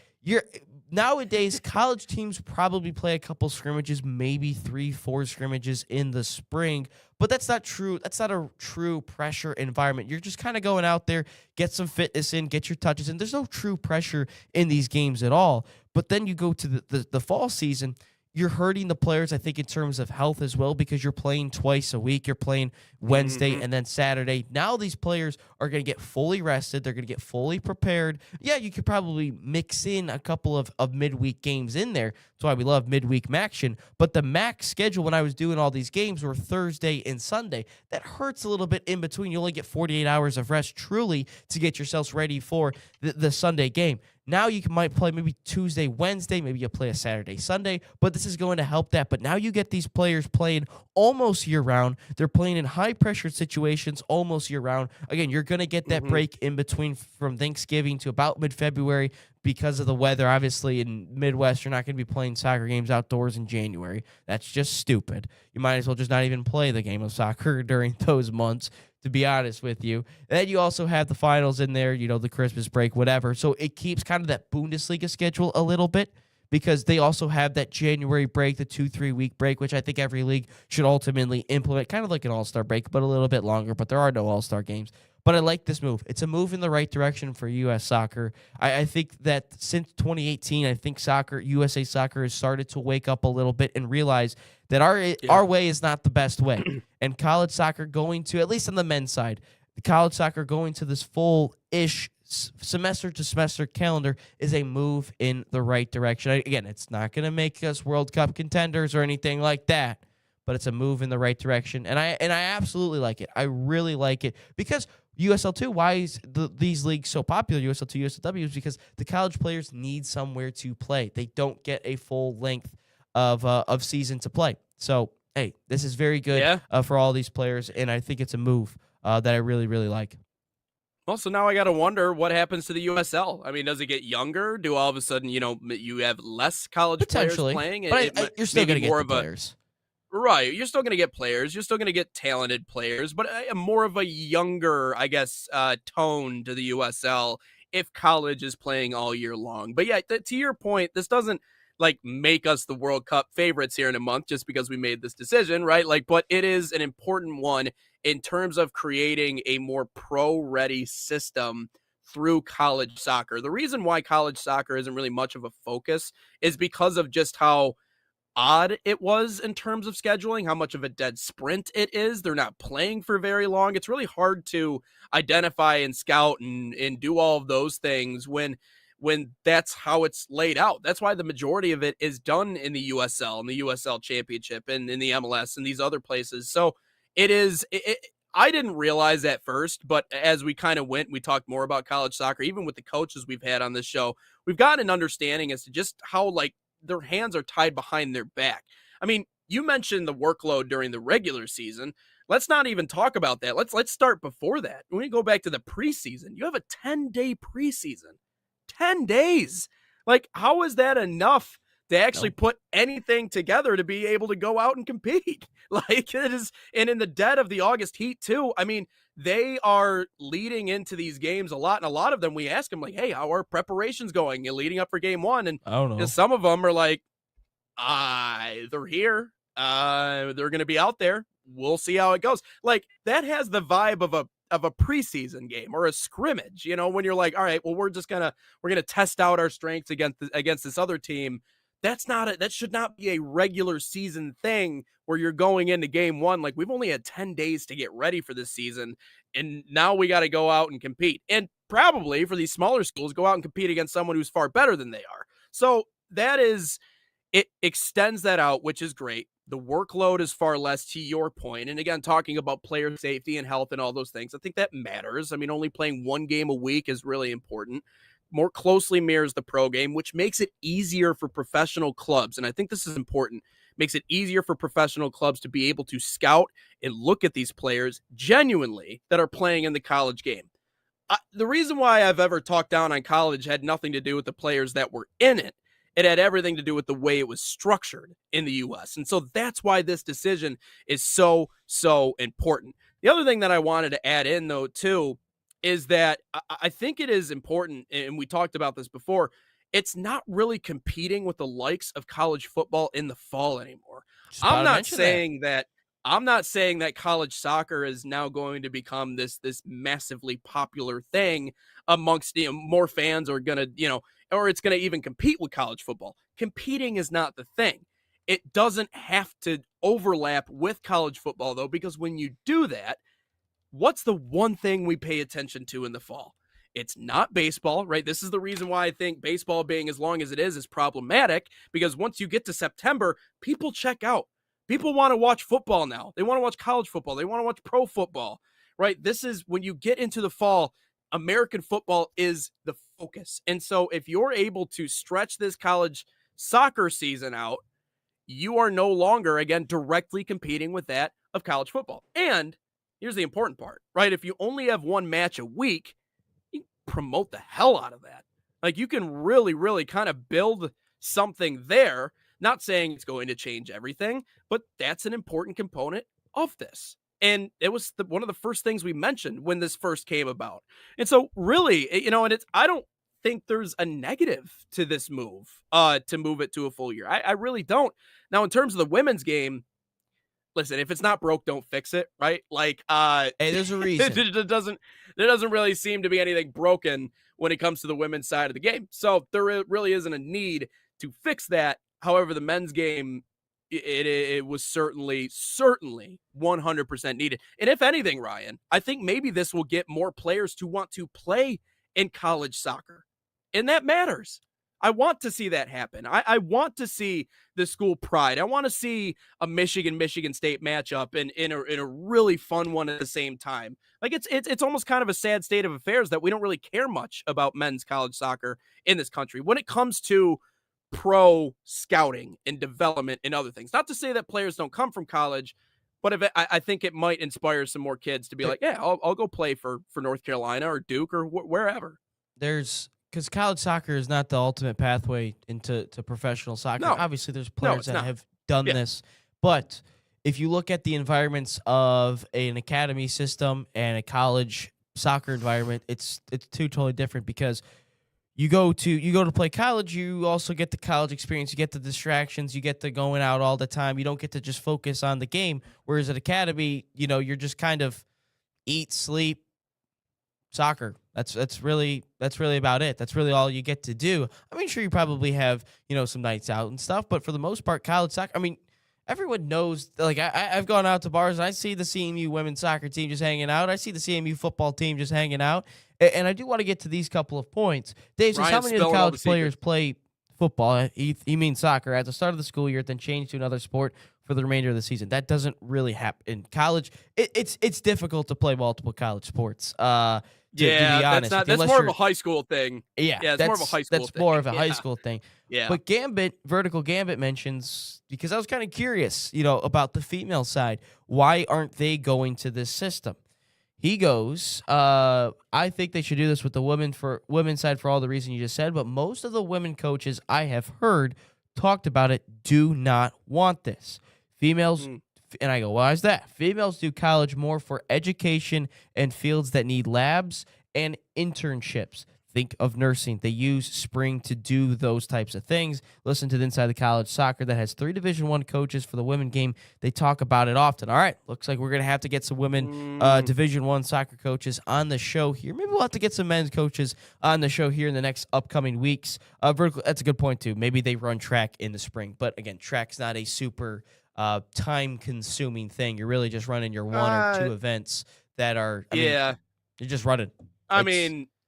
nowadays, college teams probably play a couple scrimmages, maybe 3-4 scrimmages in the spring, but that's not true. That's not a true pressure environment. You're just kind of going out there, get some fitness in, get your touches in. There's no true pressure in these games at all. But then you go to the fall season. you're hurting the players, I think, in terms of health as well, because you're playing twice a week. You're playing Wednesday and then Saturday. Now these players are going to get fully rested. They're going to get fully prepared. Yeah, you could probably mix in a couple of midweek games in there. That's why we love midweek action. But the MAC schedule when I was doing all these games were Thursday and Sunday. That hurts a little bit in between. You only get 48 hours of rest truly to get yourselves ready for the Sunday game. Now you might play maybe Tuesday, Wednesday, maybe you play a Saturday, Sunday, but this is going to help that. But now you get these players playing almost year-round. They're playing in high-pressure situations almost year-round. Again, you're going to get that break in between from Thanksgiving to about mid-February because of the weather. Obviously, in Midwest, you're not going to be playing soccer games outdoors in January. That's just stupid. You might as well just not even play the game of soccer during those months, to be honest with you. And then you also have the finals in there, the Christmas break, whatever. So it keeps kind of that Bundesliga schedule a little bit because they also have that January break, the 2-3 week break, which I think every league should ultimately implement, kind of like an all-star break, but a little bit longer. But there are no all-star games. But I like this move. It's a move in the right direction for U.S. soccer. I think that since 2018, I think USA Soccer has started to wake up a little bit and realize that our way is not the best way. And college soccer going to, at least on the men's side, the college soccer going to this full-ish semester-to-semester calendar is a move in the right direction. Again, it's not going to make us World Cup contenders or anything like that, but it's a move in the right direction. And I absolutely like it. I really like it because USL2, why is these leagues so popular, USL2, USLW, is because the college players need somewhere to play. They don't get a full length of season to play. So, hey, this is very good for all these players, and I think it's a move that I really, really like. Well, so now I got to wonder what happens to the USL. I mean, does it get younger? Do all of a sudden, you have less college players playing? But you're still going to get the players. Right. You're still going to get players. You're still going to get talented players, but more of a younger, I guess, tone to the USL if college is playing all year long. But yeah, to your point, this doesn't make us the World Cup favorites here in a month just because we made this decision, right? But it is an important one in terms of creating a more pro-ready system through college soccer. The reason why college soccer isn't really much of a focus is because of just how odd it was in terms of scheduling, how much of a dead sprint it is. They're not playing for very long. It's really hard to identify and scout and do all of those things when that's how it's laid out. That's why the majority of it is done in the USL and the USL Championship and in the MLS and these other places. So I didn't realize at first, but as we kind of went, we talked more about college soccer, even with the coaches we've had on this show, we've got an understanding as to just how their hands are tied behind their back. I mean, you mentioned the workload during the regular season. Let's not even talk about that. Let's start before that. When we go back to the preseason, you have a 10-day preseason. 10 days. How is that enough to actually put anything together to be able to go out and compete? It is, and in the dead of the August heat too. I mean, they are leading into these games a lot, and a lot of them we ask them hey, how are preparations going? You're leading up for game one, and I don't know. Some of them are they're here. They're going to be out there. We'll see how it goes. That has the vibe of a preseason game or a scrimmage, when you're all right, well, we're going to test out our strengths against this other team. That should not be a regular season thing where you're going into game one. We've only had 10 days to get ready for this season, and now we got to go out and compete. And probably for these smaller schools, go out and compete against someone who's far better than they are. So it extends that out, which is great. The workload is far less, to your point. And again, talking about player safety and health and all those things, I think that matters. I mean, only playing one game a week is really important. More closely mirrors the pro game, which makes it easier for professional clubs. And I think this is important. Makes it easier for professional clubs to be able to scout and look at these players genuinely that are playing in the college game. The reason why I've ever talked down on college had nothing to do with the players that were in it. It had everything to do with the way it was structured in the U.S. And so that's why this decision is so, so important. The other thing that I wanted to add in, though, too, is that I think it is important, and we talked about this before, it's not really competing with the likes of college football in the fall anymore. I'm not saying that college soccer is now going to become this massively popular thing amongst more fans are going to, or it's going to even compete with college football. Competing is not the thing. It doesn't have to overlap with college football, though, because when you do that, what's the one thing we pay attention to in the fall? It's not baseball, right? This is the reason why I think baseball being as long as it is problematic, because once you get to September, people check out. People want to watch football now. They want to watch college football. They want to watch pro football, right? This is when you get into the fall, American football is the focus. And so if you're able to stretch this college soccer season out, you are no longer, again, directly competing with that of college football. And here's the important part, right? If you only have one match a week, you promote the hell out of that. Like, you can really, really kind of build something there. Not saying it's going to change everything, but that's an important component of this. And it was one of the first things we mentioned when this first came about. And so really, and I don't think there's a negative to this move, to move it to a full year. I really don't. Now, in terms of the women's game, listen, if it's not broke, don't fix it, right? Like, hey, there's a reason. there doesn't really seem to be anything broken when it comes to the women's side of the game. So there really isn't a need to fix that. However, the men's game, it was certainly 100% needed. And if anything, Ryan, I think maybe this will get more players to want to play in college soccer. And that matters. I want to see that happen. I want to see the school pride. I want to see a Michigan State matchup in a really fun one at the same time. Like, it's almost kind of a sad state of affairs that we don't really care much about men's college soccer in this country when it comes to pro scouting and development and other things. Not to say that players don't come from college, but I think it might inspire some more kids to be like, yeah, I'll go play for North Carolina or Duke or wherever. Because college soccer is not the ultimate pathway into professional soccer. No. Obviously, there's players that not. have done this. But if you look at the environments of an academy system and a college soccer environment, it's two totally different, because you go to play college, you also get the college experience, you get the distractions, you get the going out all the time. You don't get to just focus on the game. Whereas at academy, you're just kind of eat, sleep, soccer. That's really about it. That's really all you get to do. I mean, sure, you probably have, some nights out and stuff, but for the most part, college soccer, I mean, everyone knows, like, I've gone out to bars and I see the CMU women's soccer team just hanging out. I see the CMU football team just hanging out. And I do want to get to these couple of points. Dave says, how many of the college players play football? He means soccer at the start of the school year, then change to another sport for the remainder of the season. That doesn't really happen in college. It's difficult to play multiple college sports. To be honest, that's more of a high school thing. Yeah, it's more of a high school thing. That's more of a high school thing. Yeah. But Vertical Gambit mentions, because I was kind of curious, about the female side. Why aren't they going to this system? He goes, I think they should do this with the women's side for all the reasons you just said, but most of the women coaches I have heard talked about it do not want this. Females, and I go, why is that? Females do college more for education and fields that need labs and internships. Think of nursing. They use spring to do those types of things. Listen to the Inside the College Soccer that has 3 Division I coaches for the women game. They talk about it often. All right, looks like we're going to have to get some women Division I soccer coaches on the show here. Maybe we'll have to get some men's coaches on the show here in the next upcoming weeks. Vertical, that's a good point, too. Maybe they run track in the spring. But, again, track's not a super time-consuming thing. You're really just running your 1 or 2 events that are, you're just running.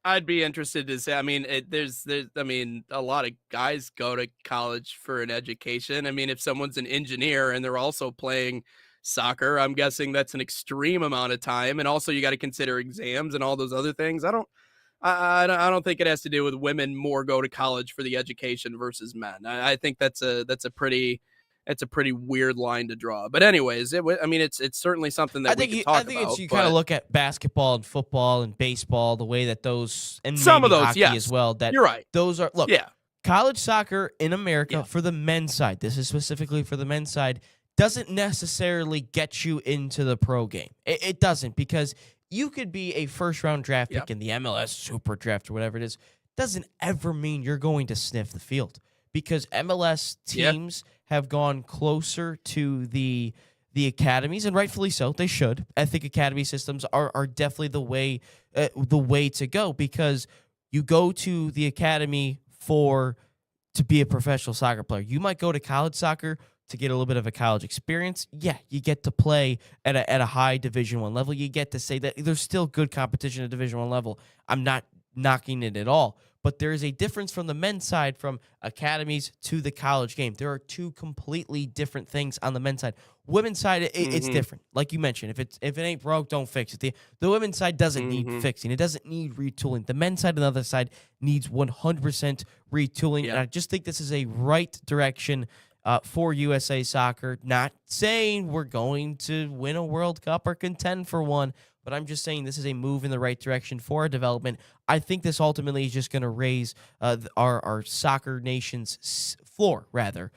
I'd be interested to say, there's a lot of guys go to college for an education. If someone's an engineer and they're also playing soccer, I'm guessing that's an extreme amount of time. And also you got to consider exams and all those other things. I don't think it has to do with women more go to college for the education versus men. I think that's a pretty weird line to draw. But anyways, it's certainly something that we can talk about. I think you kind of look at basketball and football and baseball, the way that those, and some of those, hockey yes, as well. That you're right. Those are college soccer in America for the men's side. This is specifically for the men's side. Doesn't necessarily get you into the pro game. It doesn't, because you could be a first-round draft pick in the MLS Super Draft or whatever it is. Doesn't ever mean you're going to sniff the field, because MLS teams have gone closer to the academies, and rightfully so. They should. I think academy systems are definitely the way to go, because you go to the academy to be a professional soccer player. You might go to college soccer to get a little bit of a college experience. Yeah, you get to play at a high Division I level. You get to say that there's still good competition at Division I level. I'm not knocking it at all. But there is a difference from the men's side, from academies to the college game. There are two completely different things on the men's side. Women's side, it's different. Like you mentioned, if it ain't broke, don't fix it. The women's side doesn't need fixing. It doesn't need retooling. The men's side and the other side needs 100% retooling. Yeah. And I just think this is a right direction for USA Soccer. Not saying we're going to win a World Cup or contend for one, but I'm just saying this is a move in the right direction for our development. I think this ultimately is just going to raise our soccer nation's floor, rather,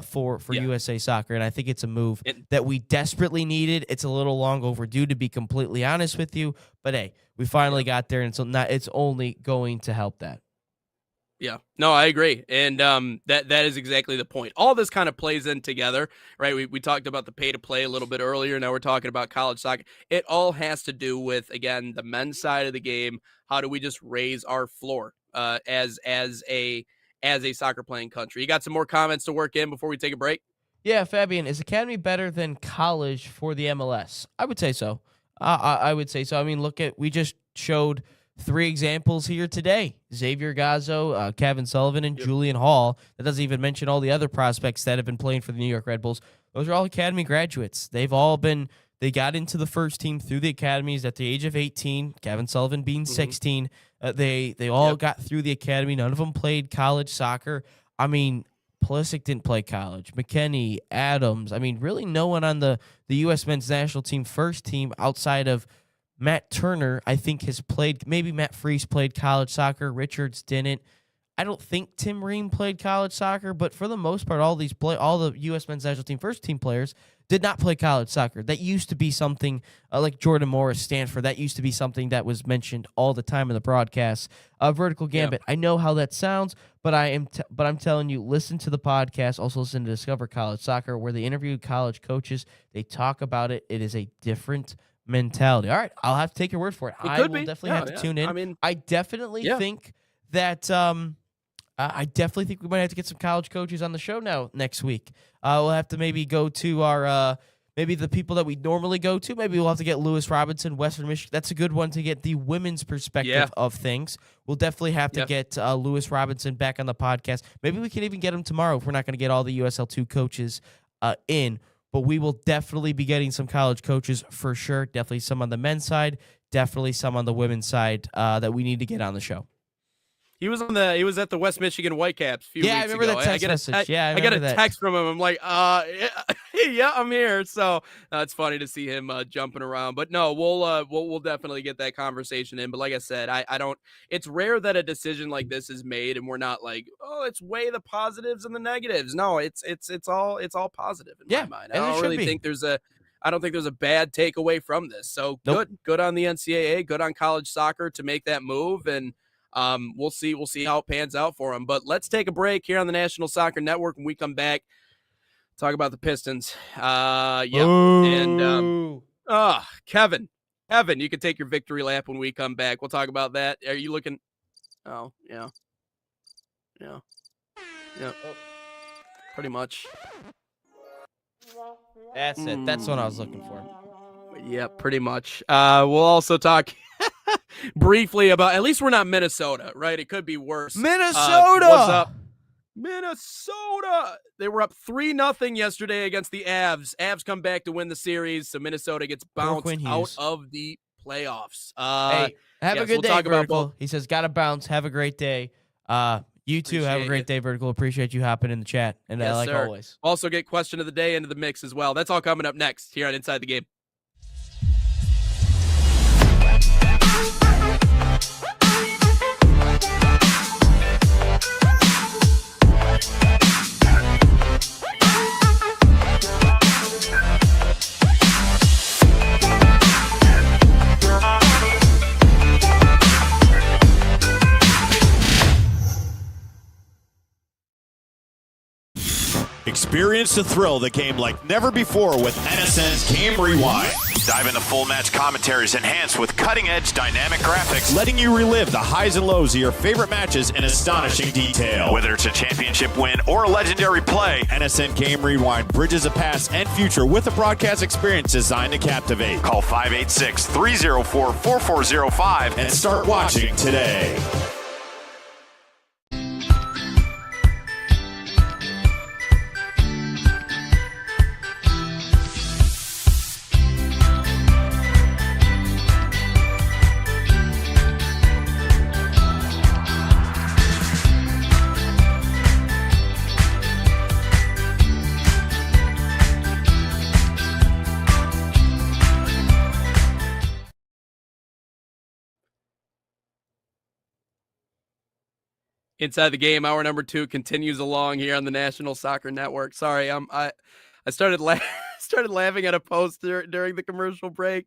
for USA Soccer. And I think it's a move that we desperately needed. It's a little long overdue, to be completely honest with you. But, hey, we finally got there, and it's only going to help that. Yeah, no, I agree. And that is exactly the point. All this kind of plays in together, right? We talked about the pay to play a little bit earlier. Now we're talking about college soccer. It all has to do with, again, the men's side of the game. How do we just raise our floor as a soccer playing country? You got some more comments to work in before we take a break? Yeah, Fabian, is academy better than college for the MLS? I would say so. I would say so. I mean, we just showed 3 examples here today: Xavier Gazzo, Kevin Sullivan, and Julian Hall. That doesn't even mention all the other prospects that have been playing for the New York Red Bulls. Those are all academy graduates. They got into the first team through the academies at the age of 18, Kevin Sullivan being 16. They all got through the academy. None of them played college soccer. I mean, Pulisic didn't play college. McKennie, Adams. I mean, really no one on the U.S. men's national team first team outside of Matt Turner, I think, has played. Maybe Matt Freese played college soccer. Richards didn't. I don't think Tim Ream played college soccer, but for the most part, all the U.S. men's national team first team players did not play college soccer. That used to be something like Jordan Morris, Stanford. That used to be something that was mentioned all the time in the broadcast. Vertical Gambit. I know how that sounds, but I'm telling you, listen to the podcast. Also listen to Discover College Soccer, where they interview college coaches. They talk about it. It is a different mentality. All right, I'll have to take your word for it. I will definitely have to tune in. I mean, I definitely think that I definitely think we might have to get some college coaches on the show next week. We'll have to maybe go to our maybe the people that we normally go to. Maybe we'll have to get Lewis Robinson, Western Michigan. That's a good one to get the women's perspective of things. We'll definitely have to get Lewis Robinson back on the podcast. Maybe we can even get him tomorrow if we're not going to get all the USL2 coaches in. But we will definitely be getting some college coaches for sure. Definitely some on the men's side. Definitely some on the women's side that we need to get on the show. He was at the West Michigan Whitecaps a few weeks ago. I remember that text message. I got a text from him. I'm like, yeah, I'm here. So it's funny to see him jumping around. But no, we'll definitely get that conversation in. But like I said, I don't. It's rare that a decision like this is made, and we're not like, let's weigh the positives and the negatives. No, it's all positive in my mind. I don't really think there's a bad takeaway from this. So good on the NCAA, good on college soccer to make that move, and we'll see how it pans out for them. But let's take a break here on the National Soccer Network. When we come back, talk about the Pistons. Kevin, you can take your victory lap when we come back. We'll talk about that. Are you looking? Oh, yeah. Pretty much. That's it. That's what I was looking for. Yeah, pretty much. We'll also talk briefly about, at least we're not Minnesota, right? It could be worse. Minnesota! What's up? Minnesota! They were up 3-0 yesterday against the Avs. Avs come back to win the series, so Minnesota gets bounced out of the playoffs. Hey, have a good day, Vertical. He says, gotta bounce. Have a great day. You too. Have a great day, Vertical. Appreciate you hopping in the chat. And like always. Also get question of the day into the mix as well. That's all coming up next here on Inside the Game. Experience the thrill of the game like never before with NSN's Game Rewind. Dive into full match commentaries enhanced with cutting-edge dynamic graphics, letting you relive the highs and lows of your favorite matches in astonishing detail. Whether it's a championship win or a legendary play, NSN Game Rewind bridges the past and future with a broadcast experience designed to captivate. Call 586-304-4405 and start watching today. Inside the Game, hour number 2 continues along here on the National Soccer Network. Sorry, I started started laughing at a post during the commercial break.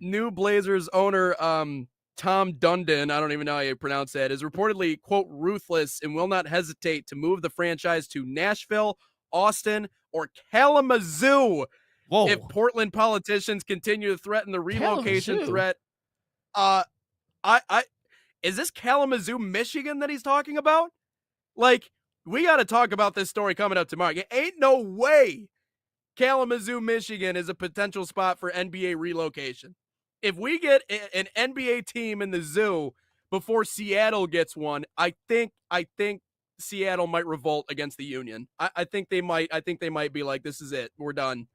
New Blazers owner Tom Dundon, I don't even know how you pronounce that, is reportedly, quote, ruthless and will not hesitate to move the franchise to Nashville, Austin, or Kalamazoo if Portland politicians continue to threaten the relocation threat. Is this Kalamazoo, Michigan that he's talking about? Like, we got to talk about this story coming up tomorrow. It ain't no way Kalamazoo, Michigan is a potential spot for NBA relocation. If we get an NBA team in the zoo before Seattle gets one, I think Seattle might revolt against the Union. I think they might be like, this is it. We're done.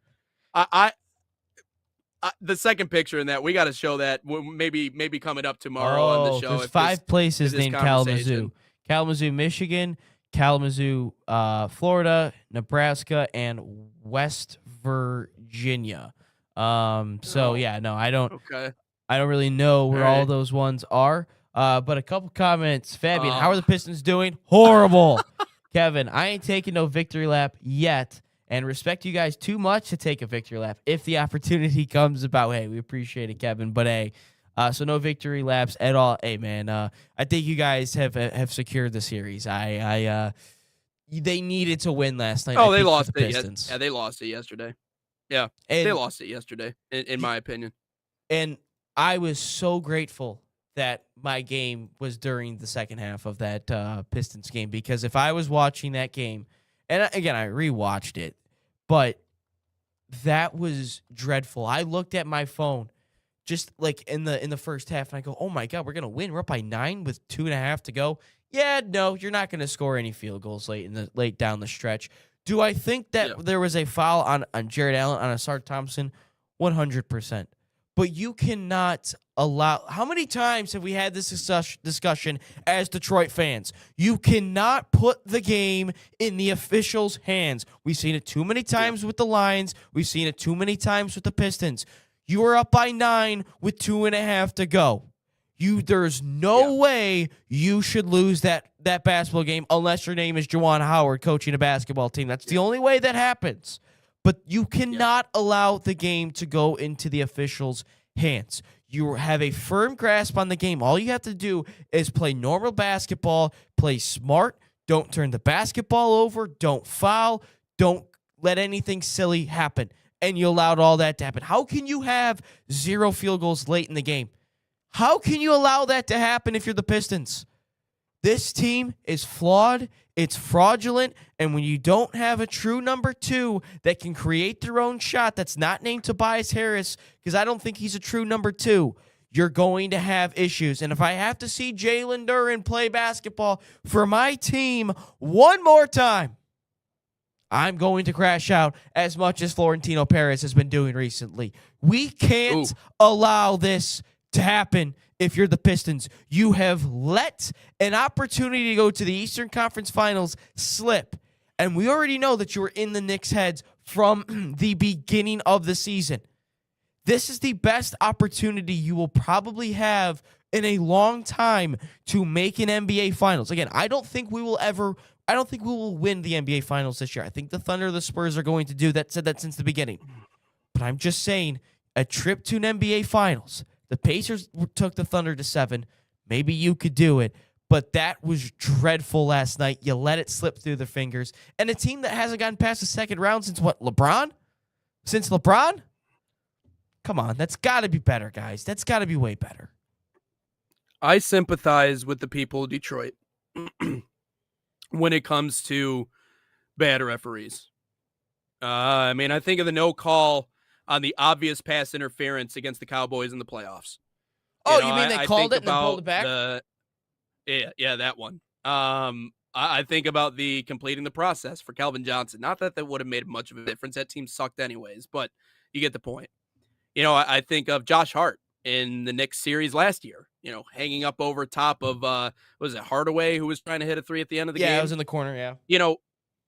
The second picture in that, we got to show that maybe coming up tomorrow on the show. There's 5 places named Kalamazoo. Kalamazoo, Michigan, Kalamazoo, Florida, Nebraska, and West Virginia. So yeah, no, I don't really know where all those ones are. But a couple comments. Fabian, how are the Pistons doing? Horrible. Kevin, I ain't taking no victory lap yet. And respect you guys too much to take a victory lap if the opportunity comes about. Hey, we appreciate it, Kevin. But hey, so no victory laps at all. Hey, man, I think you guys have secured the series. They needed to win last night. Oh, they lost it. Yeah, they lost it yesterday. Yeah, they lost it yesterday, in my opinion. And I was so grateful that my game was during the second half of that Pistons game, because if I was watching that game, and again, I rewatched it, but that was dreadful. I looked at my phone just like in the first half, and I go, oh my God, we're going to win. We're up by 9 with 2.5 to go. Yeah, no, you're not going to score any field goals late down the stretch. Do I think that there was a foul on Jared Allen, on Asar Thompson? 100%. But you cannot allow... How many times have we had this discussion as Detroit fans? You cannot put the game in the officials' hands. We've seen it too many times with the Lions. We've seen it too many times with the Pistons. You are up by 9 with 2.5 to go. There's no way you should lose that basketball game unless your name is Juwan Howard coaching a basketball team. That's the only way that happens. But you cannot allow the game to go into the officials' hands. You have a firm grasp on the game. All you have to do is play normal basketball, play smart, don't turn the basketball over, don't foul, don't let anything silly happen. And you allowed all that to happen. How can you have 0 field goals late in the game? How can you allow that to happen if you're the Pistons? This team is flawed, it's fraudulent, and when you don't have a true number 2 that can create their own shot that's not named Tobias Harris, because I don't think he's a true number 2, you're going to have issues. And if I have to see Jalen Duren play basketball for my team one more time, I'm going to crash out as much as Florentino Perez has been doing recently. We can't allow this to happen. If you're the Pistons, you have let an opportunity to go to the Eastern Conference Finals slip. And we already know that you were in the Knicks' heads from the beginning of the season. This is the best opportunity you will probably have in a long time to make an NBA Finals. Again, I don't think we will win the NBA Finals this year. I think the Thunder or the Spurs are going to do that. Said that since the beginning. But I'm just saying, a trip to an NBA Finals. The Pacers took the Thunder to 7. Maybe you could do it, but that was dreadful last night. You let it slip through their fingers. And a team that hasn't gotten past the second round since what, LeBron? Since LeBron? Come on, that's got to be better, guys. That's got to be way better. I sympathize with the people of Detroit when it comes to bad referees. I mean, I think of the no call on the obvious pass interference against the Cowboys in the playoffs. You mean they called it and then pulled it back? Yeah, that one. I think about the completing the process for Calvin Johnson. Not that would have made much of a difference. That team sucked anyways, but you get the point. I think of Josh Hart in the Knicks series last year, hanging up over top of, was it Hardaway who was trying to hit a three at the end of the game? Yeah, it was in the corner, yeah.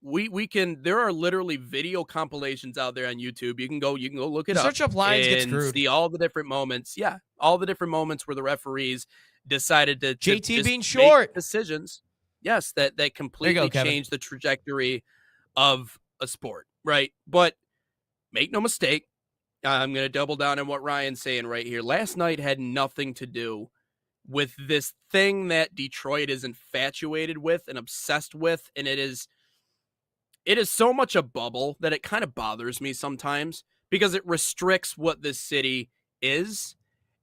There are literally video compilations out there on YouTube. You can go look it up. Search up lines, get screwed. See all the different moments. Yeah, all the different moments where the referees decided to JT being short decisions. Yes, that completely changed the trajectory of a sport, right? But make no mistake, I'm going to double down on what Ryan's saying right here. Last night had nothing to do with this thing that Detroit is infatuated with and obsessed with, and it is so much a bubble that it kind of bothers me sometimes because it restricts what this city is,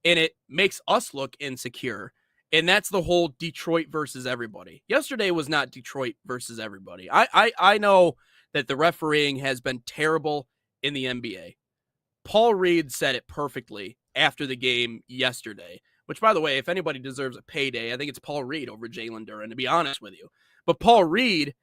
and it makes us look insecure. And that's the whole Detroit versus everybody. Yesterday was not Detroit versus everybody. I know that the refereeing has been terrible in the NBA. Paul Reed said it perfectly after the game yesterday, which, by the way, if anybody deserves a payday, I think it's Paul Reed over Jalen Duren, to be honest with you. But Paul Reed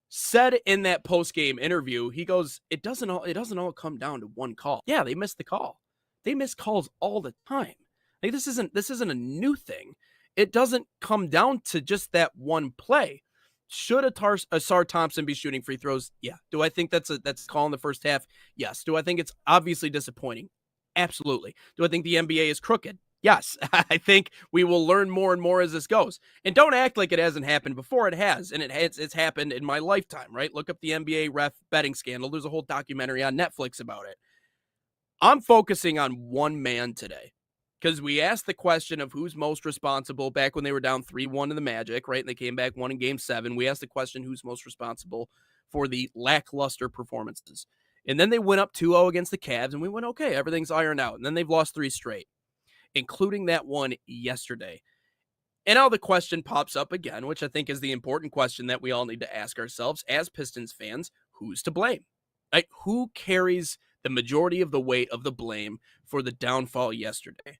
said in that post-game interview, he goes, it doesn't all come down to one call. Yeah, they missed the call. They miss calls all the time. Like, this isn't a new thing. It doesn't come down to just that one play. Should Asar Thompson be shooting free throws? Yeah. Do I think that's a call in the first half? Yes. Do I think it's obviously disappointing? Absolutely. Do I think the NBA is crooked? Yes. I think we will learn more and more as this goes. And don't act like it hasn't happened before. It has, and it's happened in my lifetime, right? Look up the NBA ref betting scandal. There's a whole documentary on Netflix about it. I'm focusing on one man today. Because we asked the question of who's most responsible back when they were down 3-1 to the Magic, right? And they came back 1 in Game 7. We asked the question who's most responsible for the lackluster performances. And then they went up 2-0 against the Cavs, and we went, okay, everything's ironed out. And then they've lost 3 straight, including that one yesterday. And now the question pops up again, which I think is the important question that we all need to ask ourselves as Pistons fans: who's to blame? Like, who carries the majority of the weight of the blame for the downfall yesterday?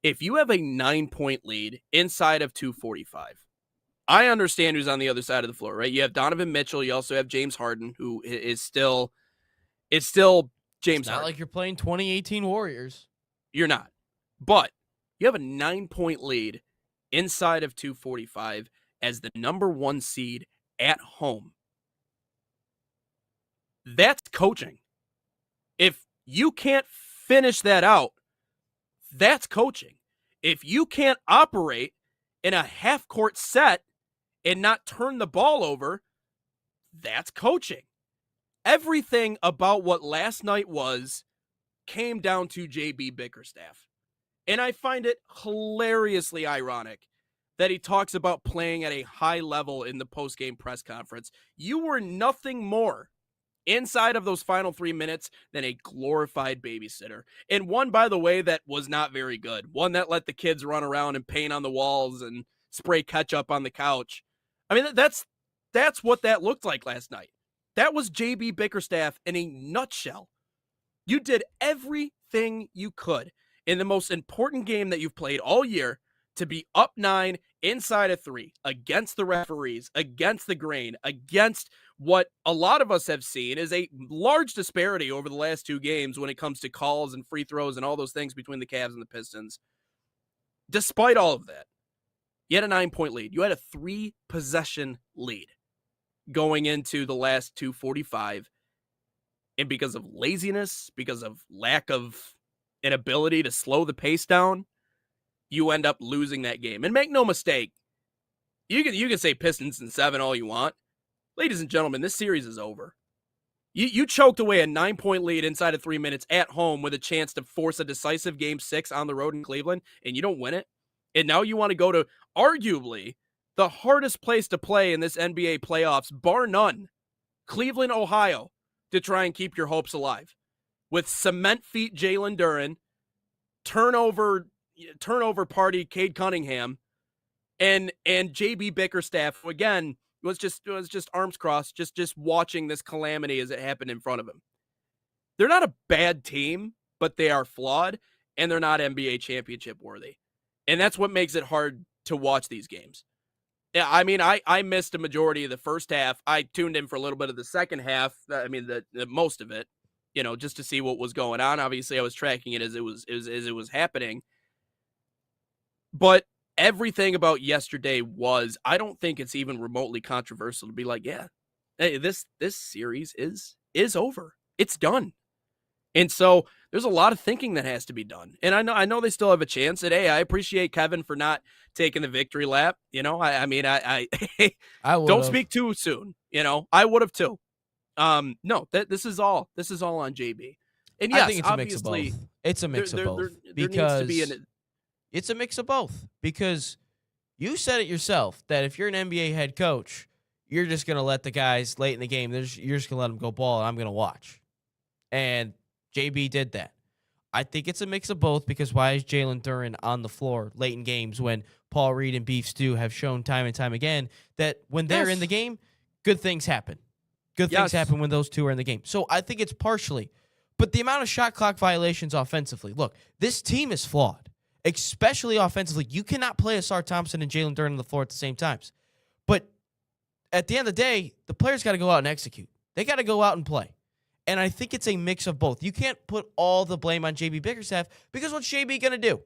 If you have a 9-point lead inside of 2:45, I understand who's on the other side of the floor, right? You have Donovan Mitchell. You also have James Harden, who is still James Harden. Not like you're playing 2018 Warriors. You're not. But you have a 9-point lead inside of 2:45 as the number 1 seed at home. That's coaching. If you can't finish that out, that's coaching. If you can't operate in a half-court set and not turn the ball over, that's coaching. Everything about what last night came down to JB Bickerstaff. And I find it hilariously ironic that he talks about playing at a high level in the post-game press conference. You were nothing more inside of those final 3 minutes than a glorified babysitter. And one, by the way, that was not very good. One that let the kids run around and paint on the walls and spray ketchup on the couch. I mean, that's what that looked like last night. That was JB Bickerstaff in a nutshell. You did everything you could in the most important game that you've played all year to be up 9 inside of 3 against the referees, against the grain, against what a lot of us have seen is a large disparity over the last 2 games when it comes to calls and free throws and all those things between the Cavs and the Pistons. Despite all of that, you had a 9-point lead. You had a 3-possession lead going into the last 2:45. And because of laziness, because of lack of an ability to slow the pace down, you end up losing that game. And make no mistake, you can say Pistons in 7 all you want. Ladies and gentlemen, this series is over. You choked away a 9-point lead inside of 3 minutes at home with a chance to force a decisive Game 6 on the road in Cleveland, and you don't win it. And now you want to go to arguably the hardest place to play in this NBA playoffs, bar none, Cleveland, Ohio, to try and keep your hopes alive. With cement feet Jalen Duren, turnover party Cade Cunningham and JB Bickerstaff, who again was just arms crossed, just watching this calamity as it happened in front of him. They're not a bad team, but they are flawed, and they're not NBA championship worthy. And that's what makes it hard to watch these games. Yeah, I mean, I missed a majority of the first half. I tuned in for a little bit of the second half. I mean, the most of it, just to see what was going on. Obviously, I was tracking it as it was happening. But everything about yesterday I don't think it's even remotely controversial to be like, yeah, hey, this series is over. It's done. And so there's a lot of thinking that has to be done. And I know they still have a chance. And hey, I appreciate Kevin for not taking the victory lap. I don't speak too soon. I would have too. No, this is all on JB. And yes, I think it's a mix of both. It's a mix of both. Because it's a mix of both. Because you said it yourself that if you're an NBA head coach, you're just going to let the guys late in the game, you're just going to let them go ball, and I'm going to watch. And JB did that. I think it's a mix of both because why is Jalen Duren on the floor late in games when Paul Reed and Beef Stew have shown time and time again that when they're in the game, good things happen. Good things happen when those two are in the game. So I think it's partially. But the amount of shot clock violations offensively, look, this team is flawed, especially offensively. You cannot play Asar Thompson and Jalen Duren on the floor at the same times. But at the end of the day, the players got to go out and execute. They got to go out and play. And I think it's a mix of both. You can't put all the blame on JB Bickerstaff because what's JB going to do?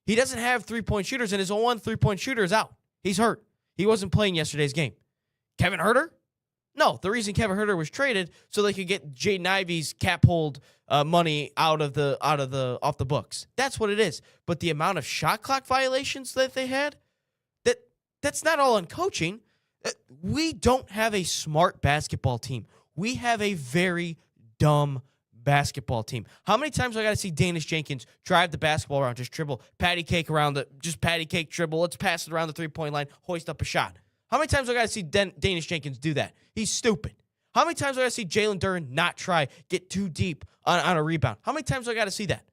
He doesn't have three-point shooters, and his one three-point shooter is out. He's hurt. He wasn't playing yesterday's game. Kevin Huerter? No, the reason Kevin Huerter was traded so they could get Jaden Ivey's cap hold money off the books. That's what it is. But the amount of shot clock violations that they had, that's not all on coaching. We don't have a smart basketball team. We have a very dumb basketball team. How many times do I got to see Danish Jenkins drive the basketball around, just dribble, patty cake dribble, let's pass it around the three-point line, hoist up a shot? How many times do I got to see Danish Jenkins do that? He's stupid. How many times do I got to see Jalen Duren not try, get too deep on a rebound? How many times do I got to see that?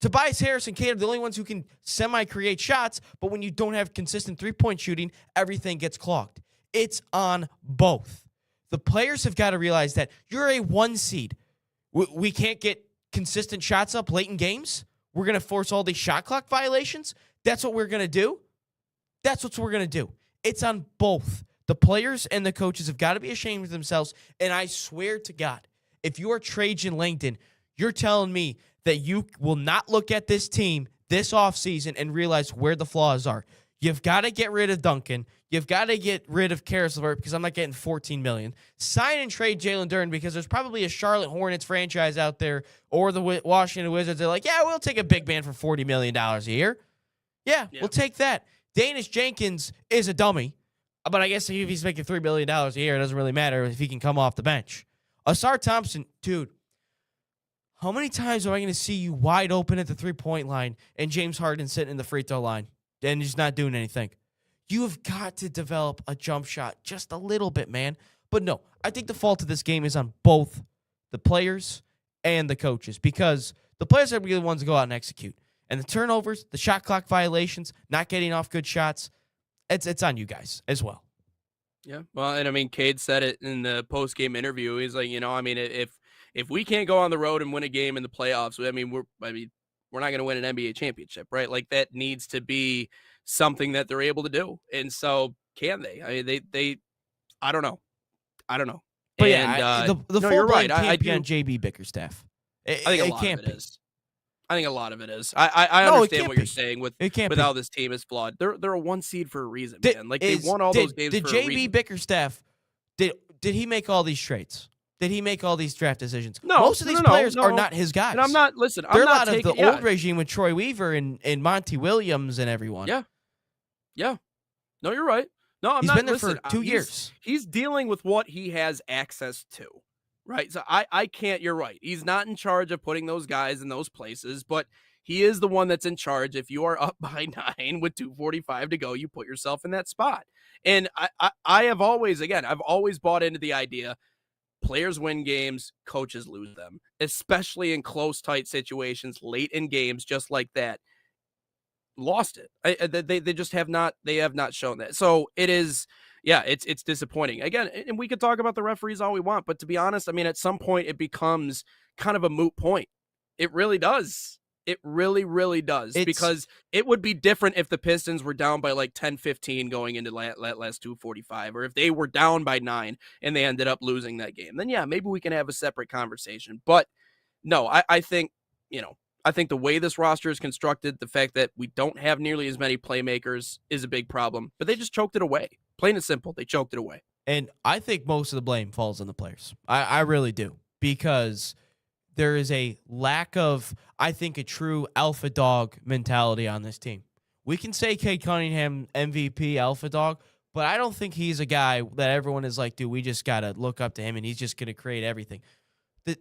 Tobias Harris and Cade are the only ones who can semi-create shots, but when you don't have consistent three-point shooting, everything gets clogged. It's on both. The players have got to realize that you're a 1 seed. We can't get consistent shots up late in games. We're going to force all these shot clock violations. That's what we're going to do. That's what we're going to do. It's on both. The players and the coaches have got to be ashamed of themselves. And I swear to God, if you are Trajan Langdon, you're telling me that you will not look at this team this offseason and realize where the flaws are. You've got to get rid of Duncan. You've got to get rid of Karis LeVert because I'm not getting $14 million. Sign and trade Jalen Duren because there's probably a Charlotte Hornets franchise out there or the Washington Wizards. They're like, yeah, we'll take a big man for $40 million a year. Yeah, we'll take that. Danish Jenkins is a dummy, but I guess if he's making $3 million a year, it doesn't really matter if he can come off the bench. Asar Thompson, dude, how many times am I going to see you wide open at the three-point line and James Harden sitting in the free throw line and he's not doing anything? You have got to develop a jump shot just a little bit, man. But no, I think the fault of this game is on both the players and the coaches because the players are the ones to go out and execute. And the turnovers, the shot clock violations, not getting off good shots, it's on you guys as well. Yeah, well, and I mean, Cade said it in the post-game interview. He's like, if we can't go on the road and win a game in the playoffs, we're not going to win an NBA championship, right? Like that needs to be something that they're able to do. And so can they? I mean, they I don't know. But the full you're blame right. can't be on JB Bickerstaff. I think a lot of it is. I think a lot of it is. I understand what you're saying with how this team is flawed. They're a 1 seed for a reason, man. Like they won all those games for a reason. Did JB Bickerstaff, did he make all these trades? Did he make all these draft decisions? No, most of these players are not his guys. And I'm not. Listen, they're I'm not out taking, of the old regime with Troy Weaver and Monty Williams and everyone. Yeah. No, you're right. No, I'm He's not. been there listen, for 2 years. He's dealing with what he has access to, right? So I can't. You're right. He's not in charge of putting those guys in those places, but he is the one that's in charge. If you are up by 9 with 2:45 to go, you put yourself in that spot. And I have always, I've always bought into the idea. Players win games, coaches lose them. especially in close, tight situations, late in games, just like that, lost it. They just have not. They have not shown that. So it is. Yeah, it's disappointing. Again, and we could talk about the referees all we want, but to be honest, I mean, at some point it becomes kind of a moot point. It really does. It really, really does. Because it would be different if the Pistons were down by like 10-15 going into last 2:45, or if they were down by 9 and they ended up losing that game. Then, yeah, maybe we can have a separate conversation. But no, I think, I think the way this roster is constructed, the fact that we don't have nearly as many playmakers is a big problem. But they just choked it away. Plain and simple, they choked it away. And I think most of the blame falls on the players. I really do. Because there is a lack of, I think, a true alpha dog mentality on this team. We can say Cade Cunningham MVP alpha dog, but I don't think he's a guy that everyone is like, dude, we just got to look up to him and he's just going to create everything.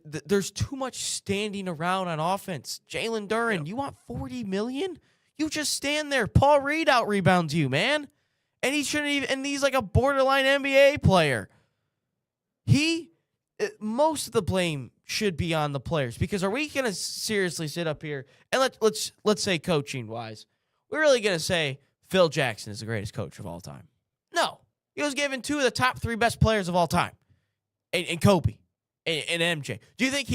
There's too much standing around on offense. Jalen Duren, you want $40 million? You just stand there. Paul Reed out rebounds you, man. And he shouldn't even, and he's like a borderline NBA player. Most of the blame should be on the players, because are we going to seriously sit up here and let's say coaching wise, we're really going to say Phil Jackson is the greatest coach of all time? No, he was given 2 of the top 3 best players of all time, and Kobe and MJ. Do you think